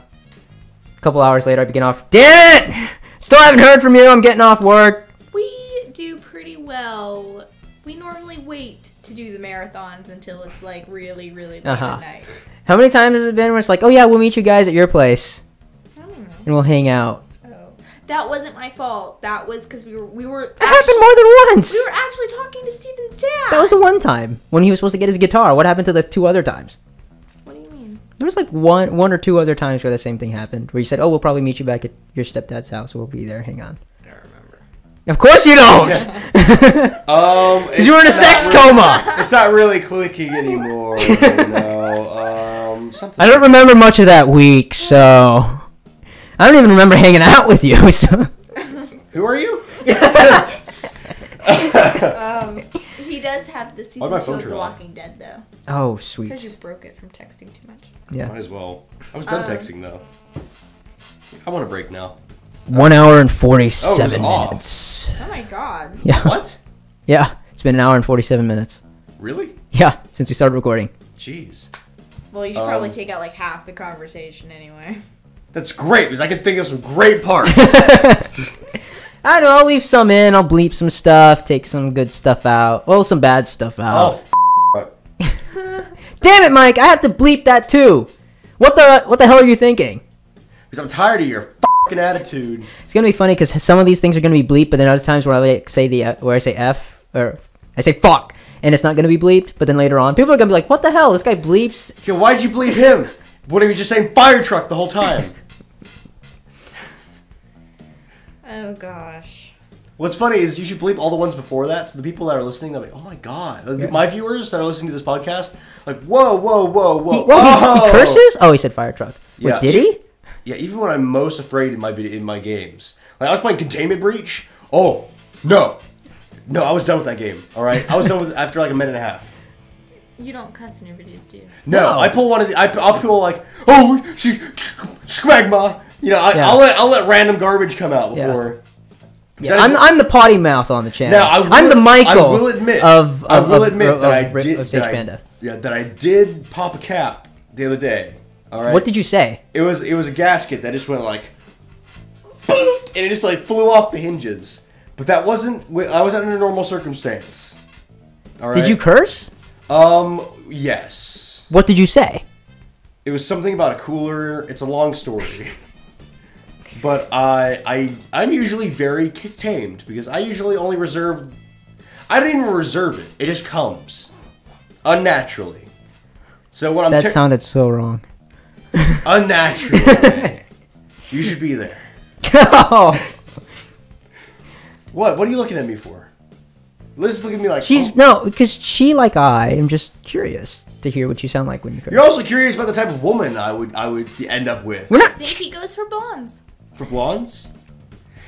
a couple hours later I begin off. Damn it! Still haven't heard from you. I'm getting off work. We do pretty well. We normally wait to do the marathons until it's like really, really late at night. How many times has it been where it's like, oh yeah, we'll meet you guys at your place, I don't know. and we'll hang out? Oh, that wasn't my fault. That was because we were. That happened more than once. We were actually talking to Steven's dad. That was the one time when he was supposed to get his guitar. What happened to the 2 other times? What do you mean? There was like one or 2 other times where the same thing happened, where you said, oh, we'll probably meet you back at your stepdad's house. We'll be there. Hang on. I don't remember. Of course you don't. Because you were in a sex coma. It's not really clicking anymore. Something. I don't remember much of that week, so I don't even remember hanging out with you. So. Who are you? He does have the season 2 of The Walking Dead though. Oh, Because sweet. you broke it from texting too much. Yeah. Might as well. I was done texting though. I want a break now. 1 hour and 47 off. minutes. Oh my god. Yeah. What? Yeah. It's been 1 hour and 47 minutes. Really? Yeah, since we started recording. Jeez. Well, you should probably take out like half the conversation anyway. That's great because I can think of some great parts. I don't know, I'll leave some in, I'll bleep some stuff, take some good stuff out. Well, some bad stuff out. Oh, Damn it, Mike, I have to bleep that too. What the hell are you thinking? because I'm tired of your fucking attitude. It's gonna be funny because some of these things are gonna be bleeped, but then other times where I like say where I say F or I say fuck, and it's not gonna be bleeped. But then later on, people are gonna be like, "What the hell? This guy bleeps." Okay, why'd you bleep him? Wouldn't you just saying fire truck the whole time? Oh gosh. What's funny is you should bleep all the ones before that, so the people that are listening, they'll be, oh my god. Like, my viewers that are listening to this podcast, like, whoa, whoa, whoa, whoa. He curses? Oh, he said fire truck. Wait, Yeah. did he? Yeah, even when I'm most afraid in my games. Like, I was playing Containment Breach. Oh, no. No, I was done with that game, alright? I was done with it after like a minute and a half. You don't cuss in your videos, do you? No, I pull one of the. I'll pull like, oh, smegma. You know, Yeah. I'll let random garbage come out before. Yeah, I'm the potty mouth on the channel. Now, I'm the Michael. I will admit of that I did pop a cap the other day. All right. What did you say? It was a gasket that just went like, boom, and it just like flew off the hinges. But that wasn't. I was under normal circumstance. All right. Did you curse? Yes. What did you say? It was something about a cooler. It's a long story. But I'm usually very tamed because I usually only reserve. I don't even reserve it. It just comes unnaturally. So when I'm That sounded so wrong. unnaturally, you should be there. Oh, What? What are you looking at me for? Liz is looking at me like no, because she like I am just curious to hear what you sound like when you curse. You're also curious about the type of woman I would end up with. We're I not. think he goes for blondes. For blondes?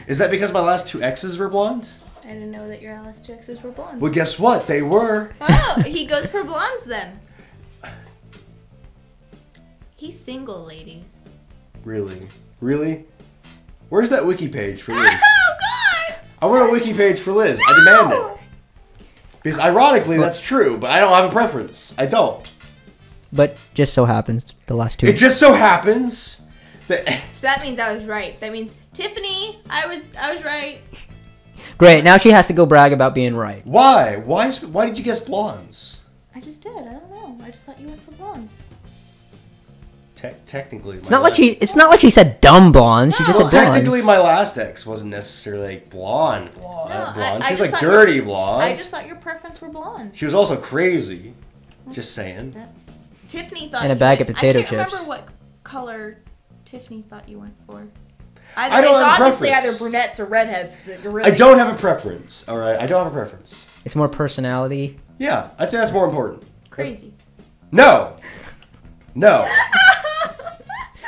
Is that because my last 2 exes were blondes? I didn't know that your last 2 exes were blondes. Well, guess what? They were. Oh, he goes for blondes then. He's single, ladies. Really? Really? Where's that wiki page for Liz? Oh God! I want a wiki page for Liz. I demand it. Because ironically, that's true, but I don't have a preference. I don't. But just so happens the last 2. It just so happens that So that means I was right. That means Tiffany, I was right. Great. Now she has to go brag about being right. why did you guess blondes? I just did. I don't know. I just thought you went for blondes. Technically, It's not like she said dumb blonde. She just No. said blonde. technically, my last ex wasn't necessarily like blonde. No, blonde. I She was just like thought dirty blonde. I just thought your preference were blonde. She was also crazy. Just saying. Tiffany thought And a you bag went, of potato I can't chips. remember what color Tiffany thought you went for. I don't it's have a obviously preference. either brunettes or redheads. 'Cause they're really, I don't have a preference. All right, I don't have a preference. It's more personality. Yeah, I'd say that's more important. crazy. No.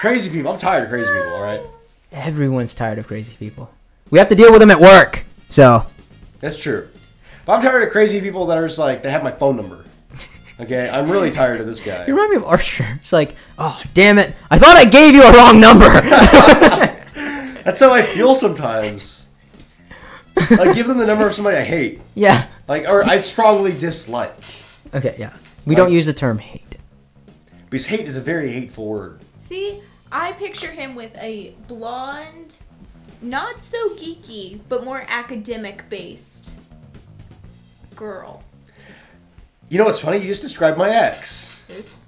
Crazy people. I'm tired of crazy people. All right. Everyone's tired of crazy people. We have to deal with them at work. So That's true. But I'm tired of crazy people that are just like they have my phone number. Okay, I'm really tired of this guy. you remind me of Archer. It's like, oh damn it! I thought I gave you a wrong number. That's how I feel sometimes. Like give them the number of somebody I hate. Yeah. Like or I strongly dislike. Okay. Yeah. We don't use the term hate. Because hate is a very hateful word. See, I picture him with a blonde, not so geeky, but more academic based girl. You know what's funny? You just described my ex. Oops.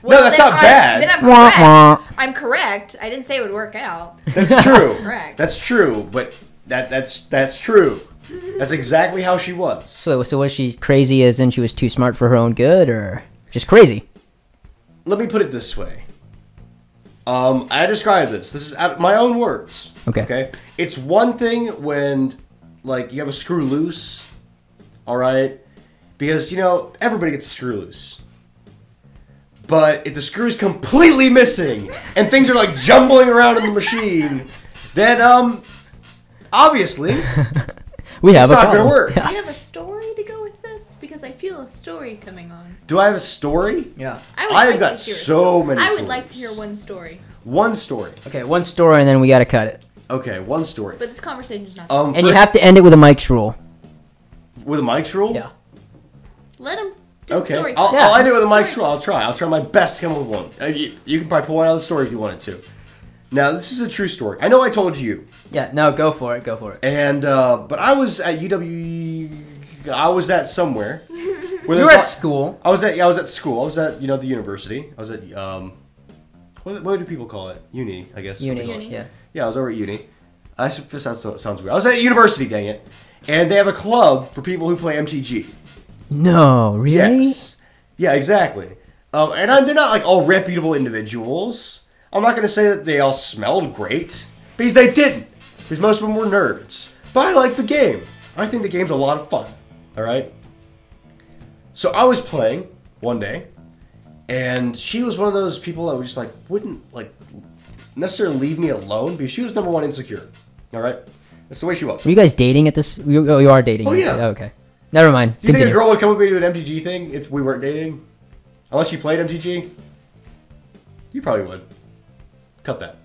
No, that's then not bad. Then I'm Wah, correct. wah. I'm correct. I didn't say it would work out. That's true. Correct. That's true, but that's true. That's exactly how she was. So was she crazy as in she was too smart for her own good, or just crazy? Let me put it this way. I describe this. This is out of my own words. Okay. Okay. It's one thing when, like, you have a screw loose. All right, because everybody gets a screw loose. But if the screw is completely missing and things are like jumbling around in the machine, then obviously We have it's a not problem. gonna work. Do you have a story to go with this? Because I feel a story coming on. Do I have a story? Yeah. I've got so many I would like to stories. hear one story, One story. Okay, one story and then we gotta cut it. Okay, one story. but this conversation is not. And you have to end it with a Mike's rule. with a Mike's rule. Yeah. Let him do the Okay, story. I'll end it with a Mike's Story. rule. I'll try my best to come up with one. You can probably pull one out of the story if you wanted to. Now, this is a true story. I know I told you. Yeah, no, go for it. And, but I was at I was at somewhere. Where You there's were at not- school. I was at school. I was at, the university. I was at, what do people call it? Uni, I guess. Uni, Uni. yeah. Yeah, I was over at uni. This sounds weird. I was at university, dang it. And they have a club for people who play MTG. No, really? Yes. Yeah, exactly. And they're not like all reputable individuals. I'm not going to say that they all smelled great, because they didn't. Because most of them were nerds. But I like the game. I think the game's a lot of fun. All right? So I was playing one day, and she was one of those people that was just like, wouldn't like necessarily leave me alone, because she was number one insecure. All right? That's the way she was. Were you guys dating at this? You are dating. Oh, right? yeah. Okay. Never mind. Do you think a Continue. girl would come with me to an MTG thing if we weren't dating? Unless you played MTG? You probably would. Cut that.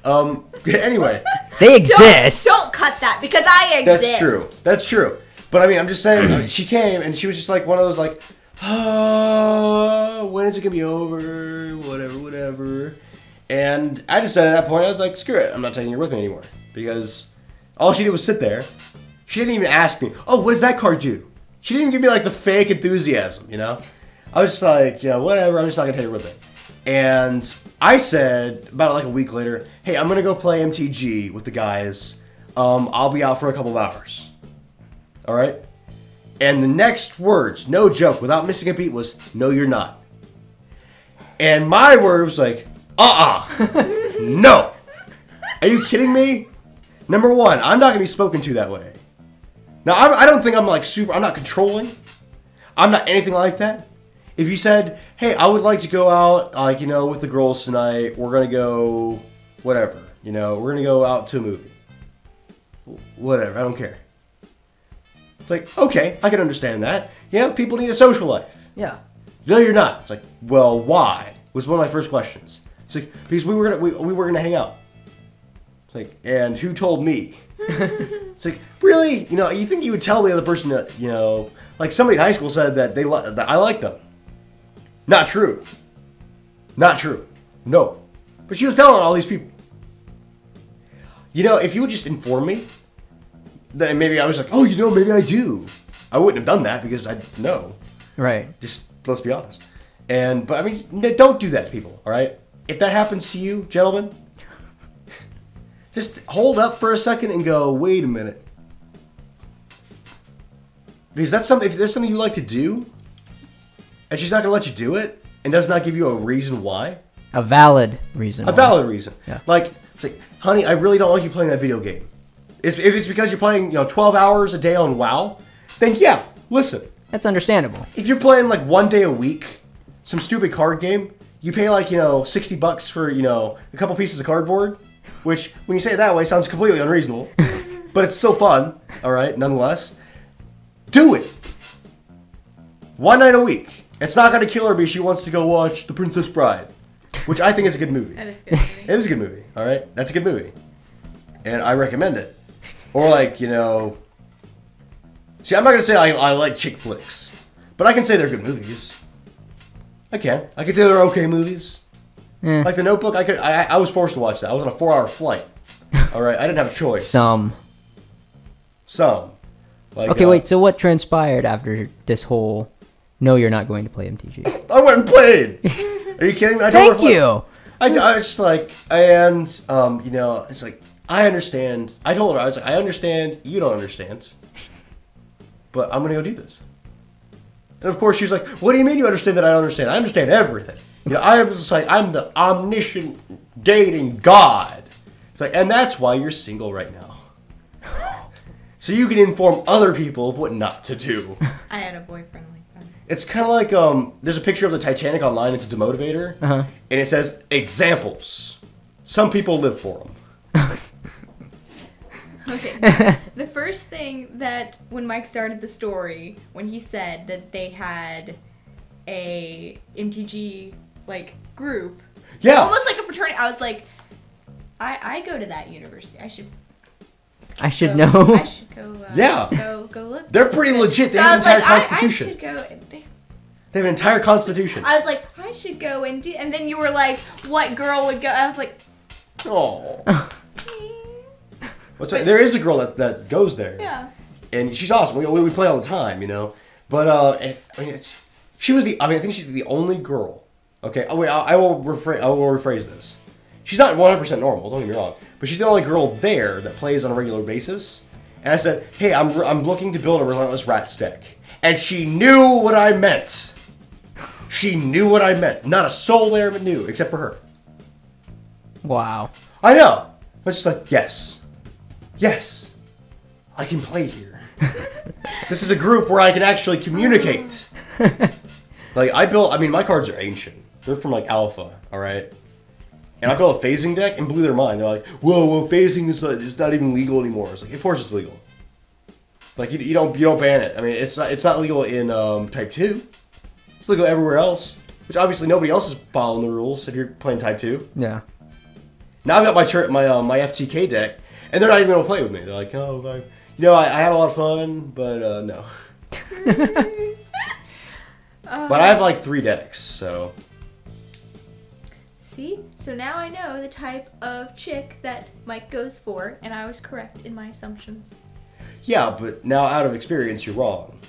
Anyway. They exist. Don't cut that because I exist. That's true. That's true. But I mean, I'm just saying, she came and she was just like one of those like, oh, when is it going to be over? Whatever. And I just said at that point, I was like, screw it. I'm not taking her with me anymore. Because all she did was sit there. She didn't even ask me, oh, what does that card do? She didn't give me like the fake enthusiasm, I was just like, yeah, whatever. I'm just not going to take her with me. And I said, about like a week later, hey, I'm going to go play MTG with the guys. I'll be out for a couple of hours. All right? And the next words, no joke, without missing a beat, was, no, you're not. And my word was like, no. Are you kidding me? Number one, I'm not going to be spoken to that way. Now, I don't think I'm like I'm not controlling. I'm not anything like that. If you said, hey, I would like to go out, like, with the girls tonight, we're going to go, whatever, we're going to go out to a movie. Whatever, I don't care. It's like, okay, I can understand that. People need a social life. Yeah. No, you're not. It's like, well, why? Was one of my first questions. It's like, because we were gonna hang out. It's like, and who told me? It's like, really? You think you would tell the other person that, like somebody in high school said that that I like them. Not true. Not true. No. But she was telling all these people. If you would just inform me, then maybe I was like, oh, maybe I do. I wouldn't have done that because I know. Right. Just let's be honest. But I mean, don't do that, people. All right. If that happens to you, gentlemen, just hold up for a second and go, wait a minute. Because that's something. If there's something you like to do, and she's not going to let you do it, and does not give you a reason why. A valid reason. A valid reason. Yeah. Like, it's like, honey, I really don't like you playing that video game. If it's because you're playing, 12 hours a day on WoW, then yeah, listen. That's understandable. If you're playing like 1 day a week, some stupid card game, you pay like, $60 for, a couple pieces of cardboard, which when you say it that way sounds completely unreasonable, but it's still fun, all right, nonetheless. Do it. 1 night a week. It's not going to kill her because she wants to go watch The Princess Bride, which I think is a good movie. That is a good movie. It is a good movie, all right? That's a good movie. And I recommend it. Or like, see, I'm not going to say I like chick flicks, but I can say they're good movies. I can say they're okay movies. Like The Notebook, I was forced to watch that. I was on a 4-hour flight. All right, I didn't have a choice. Some. Like, Okay, wait, so what transpired after this whole, no, you're not going to play MTG? I went and played. Are you kidding me? Thank you. I was like, and, it's like, I understand. I told her, I was like, I understand, you don't understand, but I'm going to go do this. And of course, she was like, what do you mean you understand that I don't understand? I understand everything. I was just like, I'm the omniscient dating god. It's like, and that's why you're single right now. So you can inform other people of what not to do. I had a boyfriend like that. It's kind of like, there's a picture of the Titanic online. It's a demotivator. And it says, examples. Some people live for them. Okay. The first thing that, when Mike started the story, when he said that they had a MTG, group. Yeah. Almost like a fraternity. I was like, I go to that university. I should know. I should go. Yeah. Go look. They're pretty legit. They So have an entire I constitution. should go. They have an entire constitution. I was like, I should go and do. And then you were like, what girl would go? I was like, Oh. There is a girl that goes there. yeah. And she's awesome. We play all the time, But she was I think she's the only girl. Okay. Oh wait, I will rephrase this. She's not 100% normal. Don't get me wrong. But she's the only girl there that plays on a regular basis. And I said, hey, I'm looking to build a relentless rat deck. And she knew what I meant. She knew what I meant. Not a soul there but knew, except for her. Wow. I know. I was just like, yes. Yes. I can play here. This is a group where I can actually communicate. My cards are ancient. They're from Alpha, alright? And I built a phasing deck and blew their mind. They're like, whoa, phasing is not even legal anymore. It's like, of course it's legal. You don't ban it. I mean, it's not legal in Type 2. It's legal everywhere else. Which obviously nobody else is following the rules if you're playing Type 2. Yeah. Now I've got my FTK deck, and they're not even going to play with me. They're like, oh, I had a lot of fun, but no. But I have 3 decks, so. See? So now I know the type of chick that Mike goes for, and I was correct in my assumptions. Yeah, but now out of experience, you're wrong.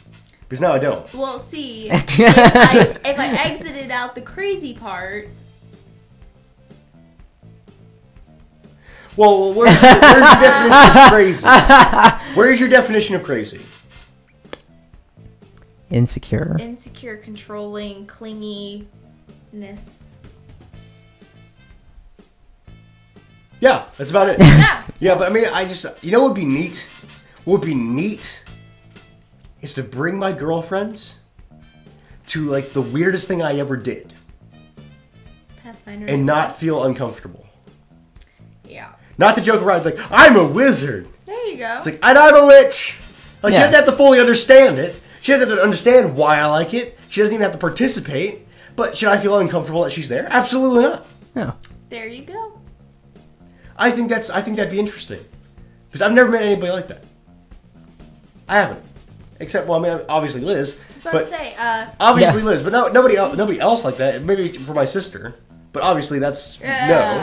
Because now I don't. Well, see, if I exited out the crazy part. Well, where's your definition of crazy? Where's your definition of crazy? Insecure. Insecure, controlling, clinginess. Yeah, that's about it. Yeah. Yeah, but I mean, what would be neat? What would be neat is to bring my girlfriends to the weirdest thing I ever did. Pathfinder. And not feel uncomfortable. Yeah. Not to joke around, I'm a wizard. There you go. It's and I'm a witch. She Yeah. doesn't have to fully understand it. She doesn't have to understand why I like it. She doesn't even have to participate. But should I feel uncomfortable that she's there? Absolutely not. No. There you go. I think that'd be interesting. Because I've never met anybody like that. I haven't. Except, obviously Liz. I was about to say, Obviously Liz, but nobody else like that. Maybe for my sister. But obviously that's no.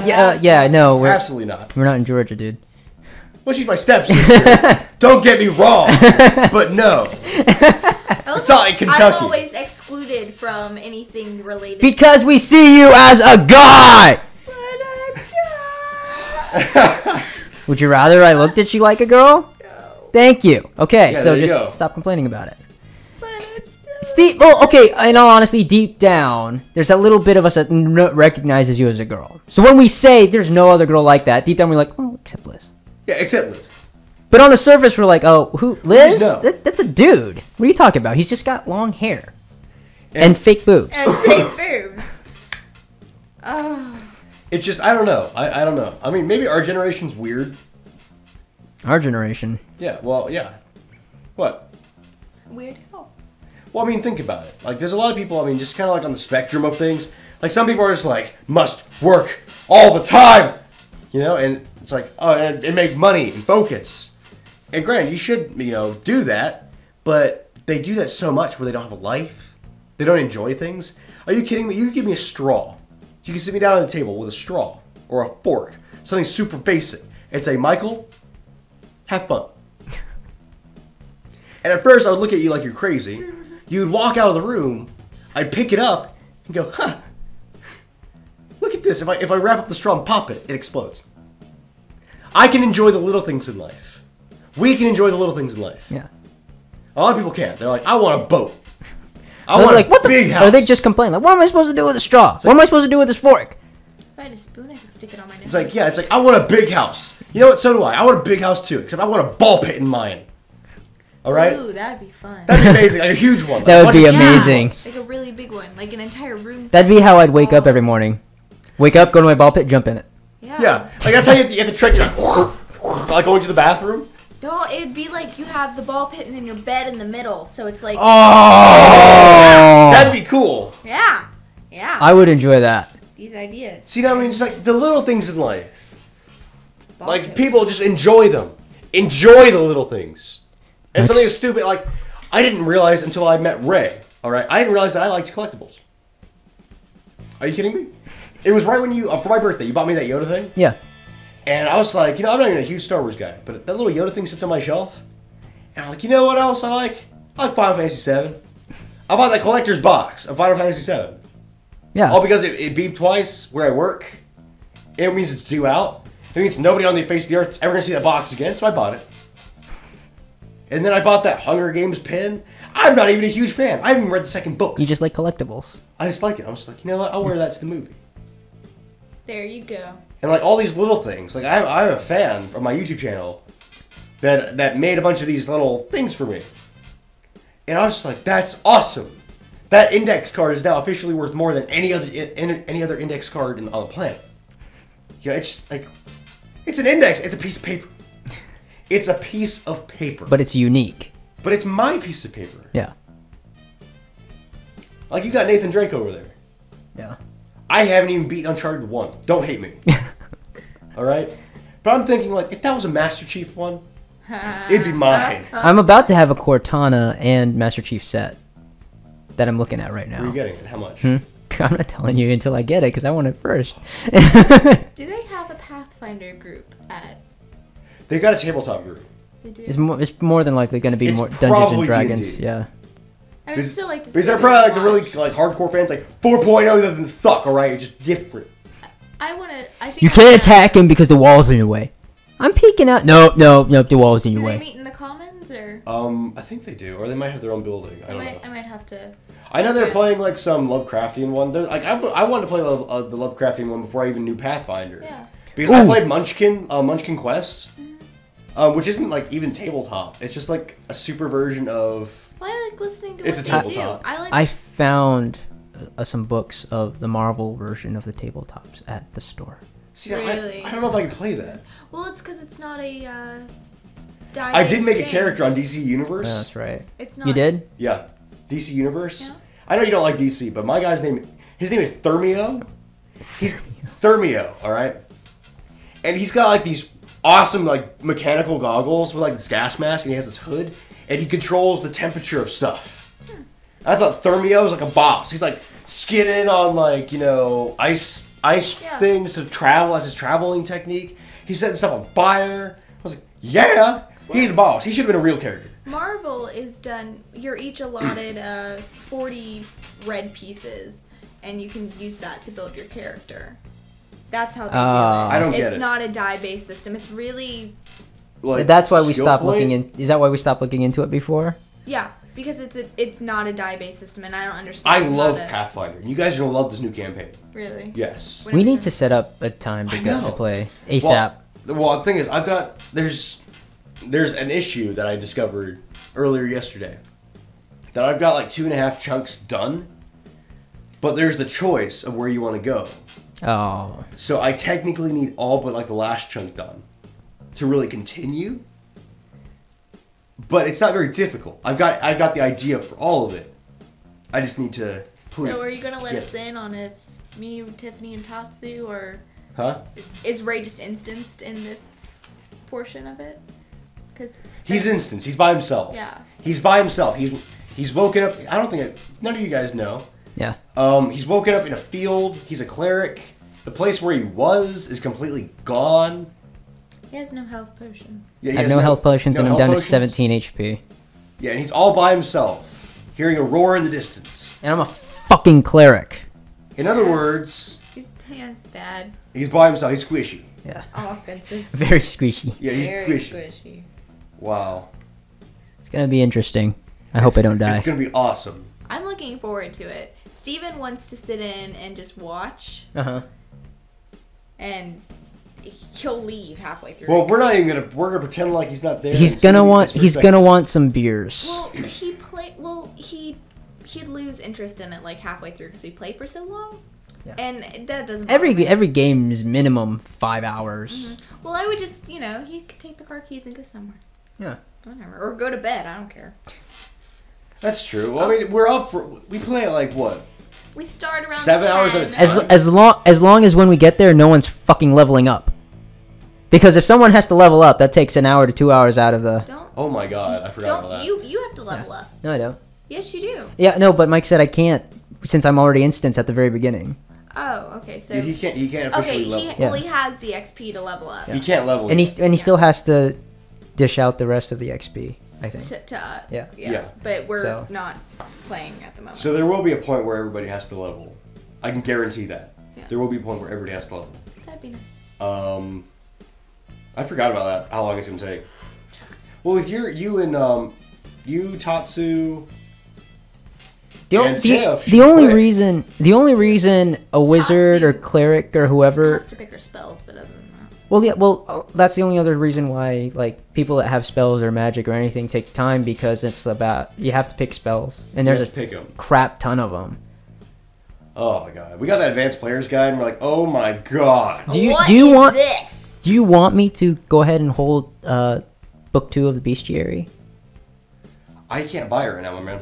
Yeah, no, Absolutely not. we're not in Georgia, dude. Well, she's my stepsister. Don't get me wrong, but no. It's not like Kentucky. I'm always excluded from anything related. Because we see you as a guy. Would you rather I looked at you like a girl? No. Thank you. Okay, Yeah, so there you just go. stop complaining about it. But I'm still. Steve, well, okay, in all honesty, deep down, there's a little bit of us that recognizes you as a girl. So when we say there's no other girl like that, deep down we're like, oh, except Liz. Yeah, except Liz. But on the surface, we're like, oh, who? Liz? No. That's a dude. What are you talking about? He's just got long hair. And fake boobs. And fake boobs. Oh. It's just, I don't know. I don't know. I mean, maybe our generation's weird. Our generation. Yeah, well, yeah. What? Weird how? Well, I mean, think about it. Like, there's a lot of people, I mean, just kind of like on the spectrum of things. Like, some people are just like, must work all the time. You know, and it's like, oh, and make money and focus. And granted, you should, you know, do that. But they do that so much where they don't have a life. They don't enjoy things. Are you kidding me? You could give me a straw. You can sit me down on the table with a straw or a fork. Something super basic. And say, Michael, have fun. And at first, I would look at you like you're crazy. You'd walk out of the room. I'd pick it up and go, huh. Look at this. If I wrap up the straw and pop it, it explodes. I can enjoy the little things in life. We can enjoy the little things in life. Yeah. A lot of people can't. They're like, I want a boat. I They're want like, a big house. Or they just complain, like, what am I supposed to do with a straw? What am I supposed to do with this fork? If I had a spoon, I could stick it on my nose. It's like, yeah, it's like, I want a big house. You know what? So do I. I want a big house too, except I want a ball pit in mine. All right? Ooh, that'd be fun. That'd be amazing. Like a huge one. That would Like be a bunch of huge amazing. ones. Like a really big one, like an entire room. That'd be how I'd wake up every morning. Wake up, go to my ball pit, jump in it. Yeah. Like that's how you have to trick. You're like going to the bathroom. No, it'd be like you have the ball pit and then your bed in the middle, so it's like. Oh! That'd be cool. Yeah. Yeah. I would enjoy that. These ideas. See, I mean, it's like the little things in life. Ball Like pit. people just enjoy them. Enjoy the little things. And something as stupid like I didn't realize until I met Ray. All right, I didn't realize that I liked collectibles. Are you kidding me? It was right when you for my birthday. You bought me that Yoda thing. Yeah. And I was like, you know, I'm not even a huge Star Wars guy, but that little Yoda thing sits on my shelf. And I'm like, you know what else I like? I like Final Fantasy VII. I bought that collector's box of Final Fantasy VII. Yeah. All because it beeped twice where I work. It means it's due out. It means nobody on the face of the earth is ever going to see that box again, so I bought it. And then I bought that Hunger Games pin. I'm not even a huge fan. I haven't even read the second book. You just like collectibles. I just like it. I was like, you know what? I'll wear that to the movie. There you go. And like all these little things. Like I'm a fan of my YouTube channel that made a bunch of these little things for me. And I was just like, that's awesome. That index card is now officially worth more than any other index card on the planet. Yeah, it's just like it's an index. It's a piece of paper. It's a piece of paper. But it's unique. But it's my piece of paper. Yeah. Like you got Nathan Drake over there. Yeah. I haven't even beaten Uncharted 1. Don't hate me. Alright? But I'm thinking like if that was a Master Chief one, it'd be mine. I'm about to have a Cortana and Master Chief set that I'm looking at right now. Where are you getting it? How much? I'm not telling you until I get it because I want it first. Do they have a Pathfinder group at? They've got a tabletop group. They do. It's more than likely going to be It's more Dungeons probably and Dragons. D&D. Yeah. I would still like to see. Because they're them probably like the watch. really like hardcore fans, like 4.0 than Thuck, alright? It's just different. I want to. I think You I can't wanna- attack him because the wall's in your way. I'm peeking out. Nope, the wall's in Do your they way. meet in the commons or? I think they do, or they might have their own building. I don't know. I might have to. I know they're Okay. playing like some Lovecraftian one. Like I wanted to play the Lovecraftian one before I even knew Pathfinder. Yeah. Because I Ooh. played Munchkin Quest, which isn't like even tabletop. It's just like a super version of. Well, I like listening to It's what a they do. tabletop. I like. I found some books of the Marvel version of the tabletops at the store. See, Really? I don't know if I can play that. Well, it's because it's not a. I did make a game. character on DC Universe. Yeah, that's right. It's not. You did? Yeah, DC Universe. Yeah. I know you don't like DC, but my guy's his name is Thermio. He's Thermio, all right. And he's got like these awesome like mechanical goggles with like this gas mask, and he has this hood, and he controls the temperature of stuff. I thought Thermio was like a boss. He's like skidding on like ice Yeah. things to travel as his traveling technique. He's setting stuff on fire. I was like, yeah. He's the boss. He should have been a real character. Marvel is done. You're each allotted 40 red pieces, and you can use that to build your character. That's how they do it. I don't get it. It's not a die-based system. It's really Like, That's why we skill stopped point? looking in. Is that why we stopped looking into it before? yeah, because it's not a die-based system, and I don't understand. I love how to- Pathfinder. You guys are gonna love this new campaign. Really? Yes. What We is need it? to set up a time I to go know. to play ASAP. Well, the thing is, there's an issue that I discovered earlier yesterday. That I've got like 2.5 chunks done, but there's the choice of where you want to go. Oh, So I technically need all but like the last chunk done to really continue. But it's not very difficult. I've got the idea for all of it. I just need to put So are you gonna let Yeah. us in on if me, Tiffany, and Tatsu, or Huh? is Ray just instanced in this portion of it? Because He's instanced. He's by himself. Yeah. He's by himself. He's woken up. I don't think none of you guys know. yeah. He's woken up in a field. He's a cleric. The place where he was is completely gone. he has no health potions. Yeah, I he have has no health potions and I'm health down to potions. 17 HP. Yeah, and he's all by himself, hearing a roar in the distance. And I'm a fucking cleric. In other words, That's bad. he's by himself. He's squishy. Yeah. Offensive. Very squishy. Yeah, he's Very squishy. squishy. Wow. It's gonna be interesting. I hope I don't die. It's gonna be awesome. I'm looking forward to it. Steven wants to sit in and just watch, Uh-huh. and he'll leave halfway through. Well, it, we're 'cause not even gonna. We're gonna pretend like he's not there. He's and see gonna if he want gets he's respect. gonna want some beers. Well, he'd lose interest in it like halfway through because we played for so long, Yeah. and that doesn't. bother me. Every game is minimum 5 hours. Well, I would just he could take the car keys and go somewhere. Yeah. Whatever, or go to bed. I don't care. That's true. Well, I mean, we're up for. We play at like what? We start around 7 hours at a 10. time. As long as when we get there, no one's fucking leveling up. Because if someone has to level up, that takes an hour to 2 hours out of the. Don't Oh my god, I forgot about that. you have to level up. No, I don't. Yes, you do. Yeah, no, but Mike said I can't since I'm already instanced at the very beginning. Oh, okay. So Yeah, he can't. He can't okay, officially level. Yeah. he has the XP to level up He can't level. And yet. he still has to dish out the rest of the XP, I think. to us. Yeah. Yeah. But we're So- not playing at the moment. So there will be a point where everybody has to level. I can guarantee that. Yeah. There will be a point where everybody has to level. That'd be nice. I forgot about that. How long it's gonna take? Well, with you Tatsu. And Tiff The should only play. reason a wizard or Tatsu. cleric or whoever. Has to pick her spells, but other than that, Well, yeah, that's the only other reason why like people that have spells or magic or anything take time because it's about you have to pick spells and there's You a have to pick 'em. crap ton of them. Oh my god, we got that advanced players guide, and we're like, oh my god. Do you What do you is want this? do you want me to go ahead and hold book 2 of the bestiary? I can't buy it right now, my man.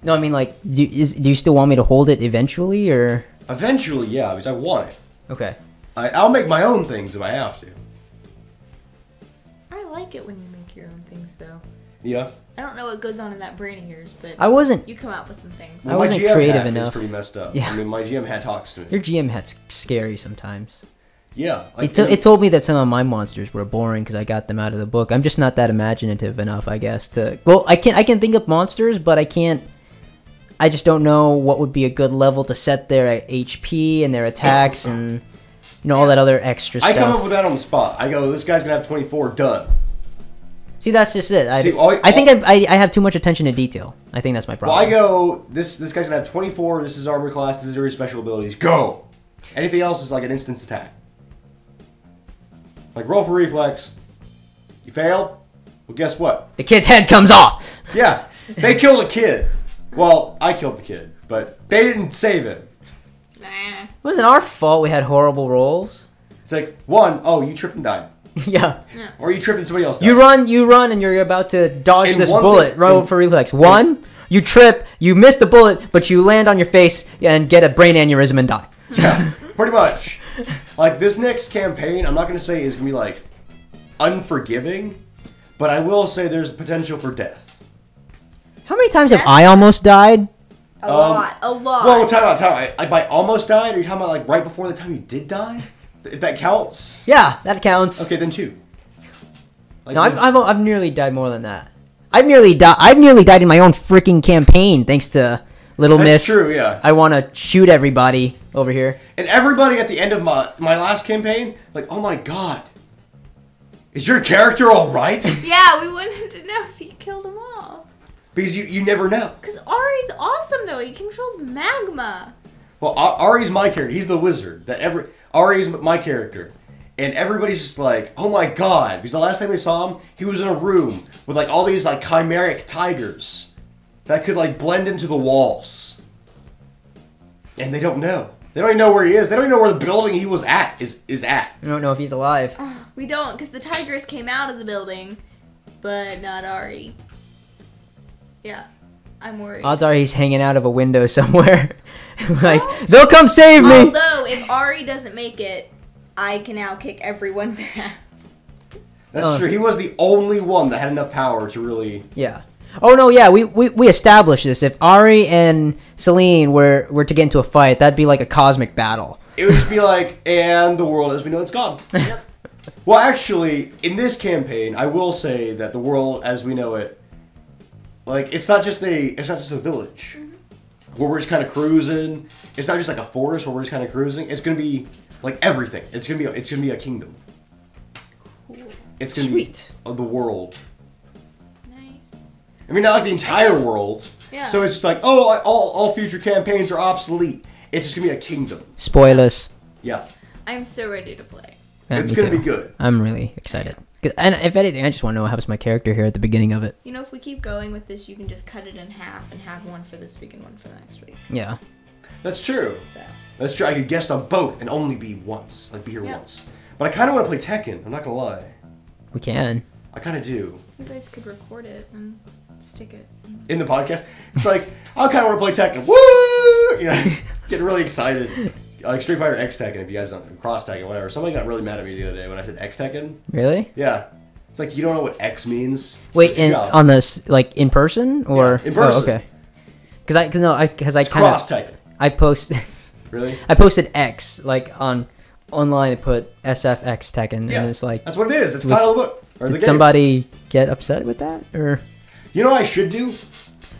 No, I mean like do you still want me to hold it eventually or Eventually, yeah, because I want it. okay? I'll make my own things if I have to. I like it when you make your own things, though. Yeah. I don't know what goes on in that brain of yours, but I wasn't. you come out with some things. I wasn't my GM creative hat is enough. pretty messed up. Yeah. I mean, my GM hat talks to me. Your GM hat's scary sometimes. Yeah. Like, It told me that some of my monsters were boring because I got them out of the book. I'm just not that imaginative enough, I guess. To well, I can think of monsters, but I can't. I just don't know what would be a good level to set their HP and their attacks and all that other extra I stuff. come up with that on the spot. I go, this guy's gonna have 24 done. See, that's just it. I See, think I have too much attention to detail. I think that's my Well, problem. I go, this guy's gonna have 24. This is armor class. This is your special abilities. Go. Anything else is like an instance attack. Like roll for reflex. You failed. Well, guess what? The kid's head comes off. Yeah, they killed a kid. Well, I killed the kid, but they didn't save him. Nah. It wasn't our fault. We had horrible rolls. It's like one, oh, you tripped and died, Yeah. or you tripped and somebody else died. You run, and you're about to dodge In this one bullet. thing- Roll in- for reflex. One, you trip, you miss the bullet, but you land on your face and get a brain aneurysm and die. Yeah, pretty much. Like this next campaign, I'm not gonna say is gonna be like unforgiving, but I will say there's potential for death. How many times have That's- I almost died? A lot. Well, time out. Like by almost died, or are you talking about like right before the time you did die? If that counts. Yeah, that counts. Okay, then 2. Like, No, I've nearly died more than that. I've nearly died in my own freaking campaign thanks to Little Miss. That's true, yeah. I want to shoot everybody over here. And everybody at the end of my last campaign, like, oh my god, is your character all right? Yeah, we wanted to know if he killed them all. Because you never know. Because Ari's awesome, though. He controls magma. Well, Ari's my character. He's the wizard. Ari's my character. And everybody's just like, oh my god. Because the last time they saw him, he was in a room with like all these like chimeric tigers that could like blend into the walls. And they don't know. They don't even know where he is. They don't even know where the building he was at is at. I don't know if he's alive. We don't, because the tigers came out of the building, but not Ari. Yeah, I'm worried. Odds are he's hanging out of a window somewhere. Like, they'll come save me! Although, if Ari doesn't make it, I can now kick everyone's ass. That's true. He was the only one that had enough power to really... Yeah. Oh, no, yeah, we established this. If Ari and Celine were to get into a fight, that'd be like a cosmic battle. It would just be like, and the world as we know it's gone. Yep. Well, actually, in this campaign, I will say that the world as we know it, like, it's not just a village where we're just kind of cruising. It's not just like a forest where we're just kind of cruising. It's gonna be like everything. It's gonna be a kingdom. Cool. It's gonna be the world. Nice. I mean, not like the entire world. Yeah. So it's just like, oh, all future campaigns are obsolete. It's just gonna be a kingdom. Spoilers. Yeah. I'm so ready to play. Yeah, It's me gonna too. be good. I'm really excited. And if anything, I just want to know what happens to my character here at the beginning of it. You know, if we keep going with this, you can just cut it in half and have one for this week and one for next week. Yeah. That's true. So. That's true. I could guest on both and only be once. Like, be here Yep. once. But I kind of want to play Tekken. I'm not gonna lie. We can. I kind of do. You guys could record it and stick it. In the podcast, it's like, I kind of want to play Tekken. Woo! You know, getting really excited. Like Street Fighter X Tekken, if you guys don't, Cross Tekken, whatever. Somebody got really mad at me the other day when I said X Tekken. Really? Yeah. It's like, you don't know what X means. Wait, Good job. on this, like, in person? Or? Yeah, in person. Oh, okay. Because I kind Cross of... Tekken. I Really? I posted X, like, online, I put SFX Tekken, Yeah. and it's like... That's what it is. It's the title of the book. Or the Did game. somebody get upset with that? Or... You know what I should do?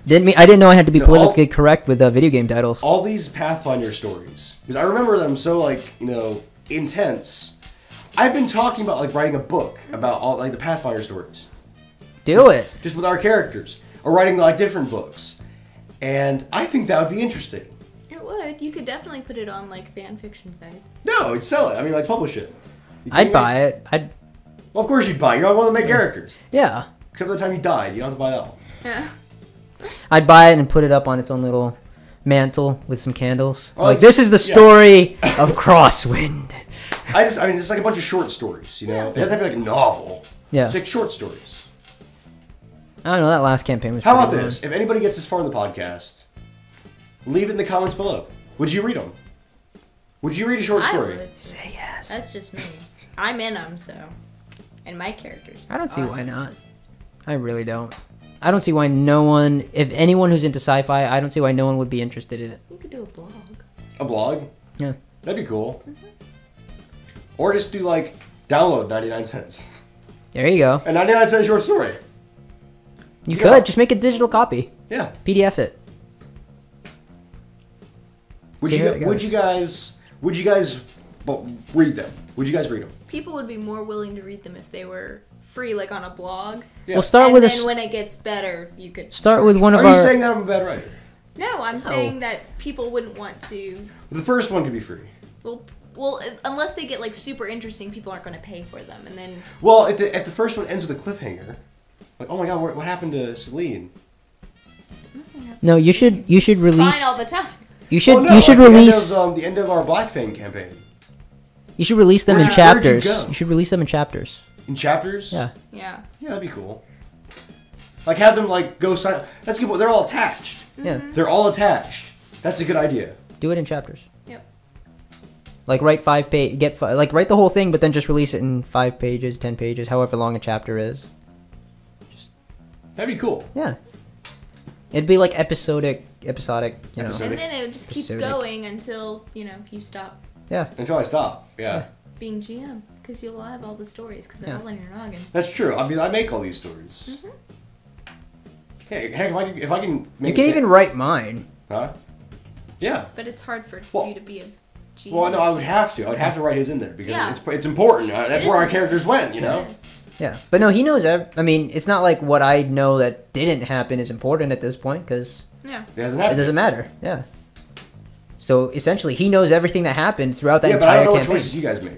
I didn't know I had to be No, politically correct with video game titles. All these Pathfinder stories, because I remember them so, like, you know, intense. I've been talking about, like, writing a book about all, like, the Pathfinder stories. Do it. Just with our characters. Or writing, like, different books. And I think that would be interesting. It would. You could definitely put it on, like, fan fiction sites. No, you'd sell it. I mean, like, publish it. You I'd kidding me? buy it. Well, of course you'd buy it. You're not one of the main characters. Yeah. Except for the time you died. You don't have to buy that one. Yeah. I'd buy it and put it up on its own little mantle with some candles. Oh, Like, this is the story of Crosswind. I mean, it's like a bunch of short stories, you know? It doesn't have to be like a novel. Yeah. It's like short stories. I don't know, that last campaign was How pretty about long. this? If anybody gets this far in the podcast, leave it in the comments below. Would you read them? Would you read a short I story? would. Say yes. That's just me. I'm in them, so. And my characters. I don't see why Awesome. not. I really don't. I don't see why no one, if anyone who's into sci-fi, I don't see why no one would be interested in it. You could do a blog. A blog? Yeah. That'd be cool. Or just do, like, download 99 cents. There you go. A 99 cent short story. You Yeah. could just make a digital copy. Yeah. PDF it. Would See, you, here it would you guys well, read them? Would you guys read them? People would be more willing to read them if they were free, like on a blog. Yeah. We'll start And with then a when it gets better, you could start with one of Are you our. saying that I'm a bad writer? No, I'm saying that people wouldn't want to. The first one could be free. Well, unless they get like super interesting, people aren't going to pay for them, and then. Well, if the first one ends with a cliffhanger, like, oh my god, what happened to Celine? No, you should release. Fine all the time. You should Well, no, you should like release. the end of our Black Fang campaign. You should release them in Where'd you chapters. go? You should release them in chapters. In chapters? Yeah. Yeah. Yeah, that'd be cool. Like, have them, like, go sign... That's a good point. They're all attached. Yeah. They're all attached. That's a good idea. Do it in chapters. Yep. Like write 5 page, like write the whole thing, but then just release it in 5 pages, 10 pages, however long a chapter is. That'd be cool. Yeah. It'd be like episodic, you know. Episodic. And then it just keeps Episodic. going until, you stop Yeah. Until I stop. Yeah. being GM. because you'll have all the stories because they're Yeah. all in your noggin. That's true. I mean, I make all these stories. Hey, heck, if I can You make can it- even write mine. Huh? Yeah. But it's hard for Well- you to be a GM. Well, no, I would have to. I would have to write his in there because Yeah. it's important. That's where our is. characters went, you know? It is. Yeah, but no, he knows. I mean, it's not like what I know that didn't happen is important at this point because Yeah. It hasn't it happened. doesn't matter. Yeah. So essentially, he knows everything that happened throughout that Yeah, but I entire don't know what campaign. choices you guys make.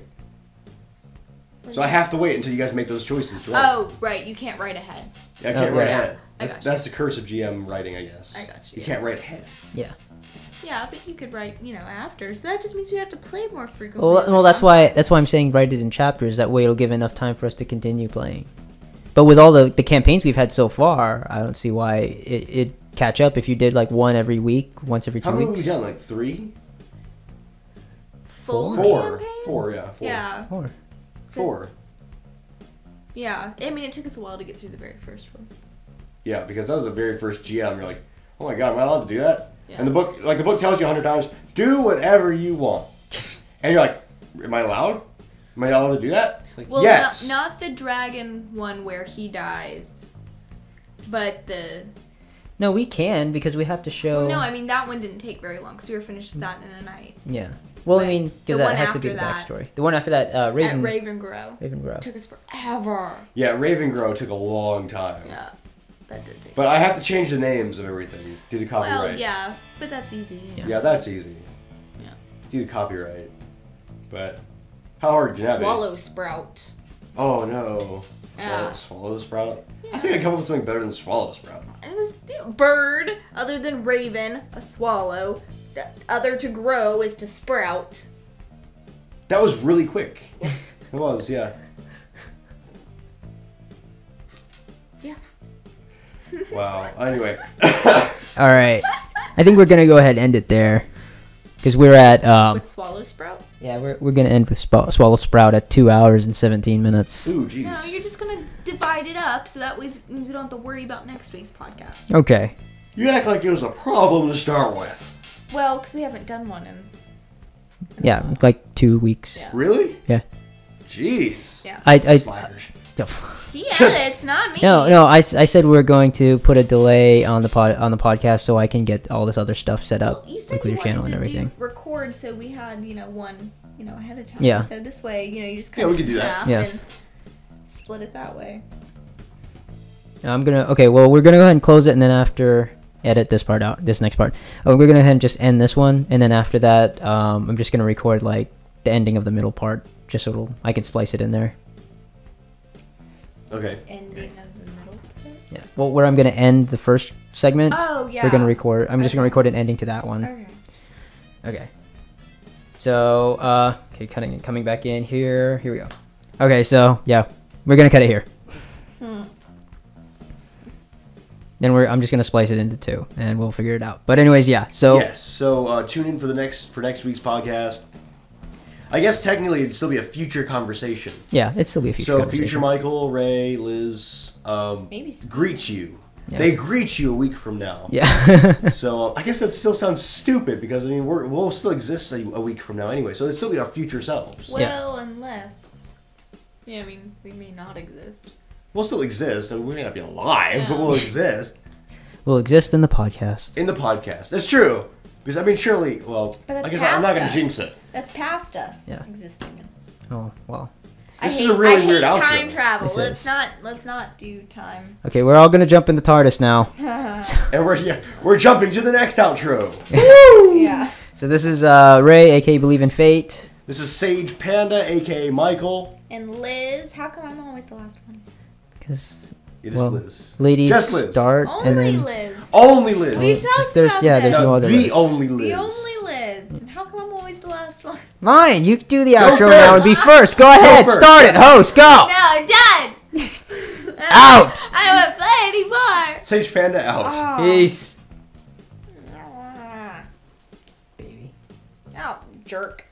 So I have to wait until you guys make those choices to write. Oh, right. You can't write ahead. Yeah, I can't Oh, write yeah. ahead. I That's, got you. that's the curse of GM writing, I guess. I got you, You yeah. can't write ahead. Yeah. Yeah, but you could write, after. So that just means we have to play more frequently. Well, that's why I'm saying write it in chapters. That way, it'll give enough time for us to continue playing. But with all the campaigns we've had so far, I don't see why it catch up if you did like one every week, once every 2 How many have weeks. we done? Like 3? Full Four. campaigns? 4, yeah. 4. Yeah. Or 4. Yeah. I mean, it took us a while to get through the very first one. Yeah, because that was the very first GM. You're like, oh my god, am I allowed to do that? Yeah. And the book tells you 100 times, do whatever you want. And you're like, am I allowed? Am I allowed to do that? Like, Well, yes. not the dragon one where he dies, but the... no, we can because we have to show. No, I mean, that one didn't take very long because we were finished with that in a night. Yeah. Well, I But mean, the because that one has to be the after backstory. The one after that, At Raven. Ravengrow. Ravengrow. Took us forever. Yeah, Ravengrow took a long time. Yeah, that did take. But I have to change the names of everything due to copyright. Well, yeah, but that's easy. Yeah, that's easy. Yeah. Due to copyright. But how hard can that be? Swallow Sprout. Oh no. Yeah. Swallow Sprout? I think I come up with something better than Swallow Sprout. It was bird, other than raven, a swallow. The other to grow is to sprout. That was really quick. It was, yeah. Yeah. Wow. Anyway. All right. I think we're gonna go ahead and end it there, because we're at With Swallow Sprout? yeah we're gonna end with Swallow Sprout at 2 hours and 17 minutes. Ooh, jeez. No, you're just gonna divide it up so that way we don't have to worry about next week's podcast. Okay. You act like it was a problem to start with. Well, because we haven't done one in a Yeah, while. like 2 weeks. Yeah. Really? Yeah. Jeez. Yeah. Slackers. He edits, not me. No. I said we're going to put a delay on the podcast so I can get all this other stuff set up, Well, you said like you with your channel wanted and to everything. record so we had, one, ahead of time. Yeah. So this way, you just Yeah, kind we of could do that. Yeah. and split it that way. Okay, well, we're gonna go ahead and close it, and then after edit this part out, this next part. We're gonna go ahead and just end this one, and then after that, I'm just gonna record like the ending of the middle part, just so I can splice it in there. Okay. Ending of the middle part. Yeah. Well, where I'm gonna end the first segment, Oh, yeah. we're gonna record. I'm just gonna Okay. record an ending to that one. Okay. Okay. So, okay, coming back in here. Here we go. Okay, so yeah, we're gonna cut it here. Then I'm just gonna splice it into 2, and we'll figure it out. But anyways, yeah. So Yes. So tune in for next week's podcast. I guess technically it'd still be a future conversation. yeah, it'd still be a future So conversation. future Michael, Ray, Liz, Maybe Steve. greet you. Yeah. They greet you a week from now. Yeah. So I guess that still sounds stupid because I mean we'll still exist a week from now anyway. So it'd still be our future selves. Well, unless. Yeah, I mean, we may not exist. We'll still exist. I mean, we may not be alive, but Yeah. we'll exist We'll exist in the podcast. in the podcast. That's true. Because I mean, surely. Well, But that's I guess I'm not going past to us. jinx it. That's past us Yeah. existing. Oh well. This is a really weird I hate outro. time travel. This is. Let's not do time. Okay, we're all gonna jump in the TARDIS now. And we're jumping to the next outro. Yeah. So this is Ray, aka Believe in Fate. This is SagePanda, aka Michael. And Liz, how come I'm always the last one? Because It is well, Liz. ladies Just Liz. start and Only then Liz. Only Liz. We Well, talked there's- about yeah, this. there's no other the Liz. only Liz. The only Liz. And how come I'm always the last one? fine. You do the Go outro now and first. be first. Go ahead, first. start it, host. Go. No, I'm done. Out. I don't want to play anymore. SagePanda out. Oh. Peace. Ah. Baby. Oh, jerk.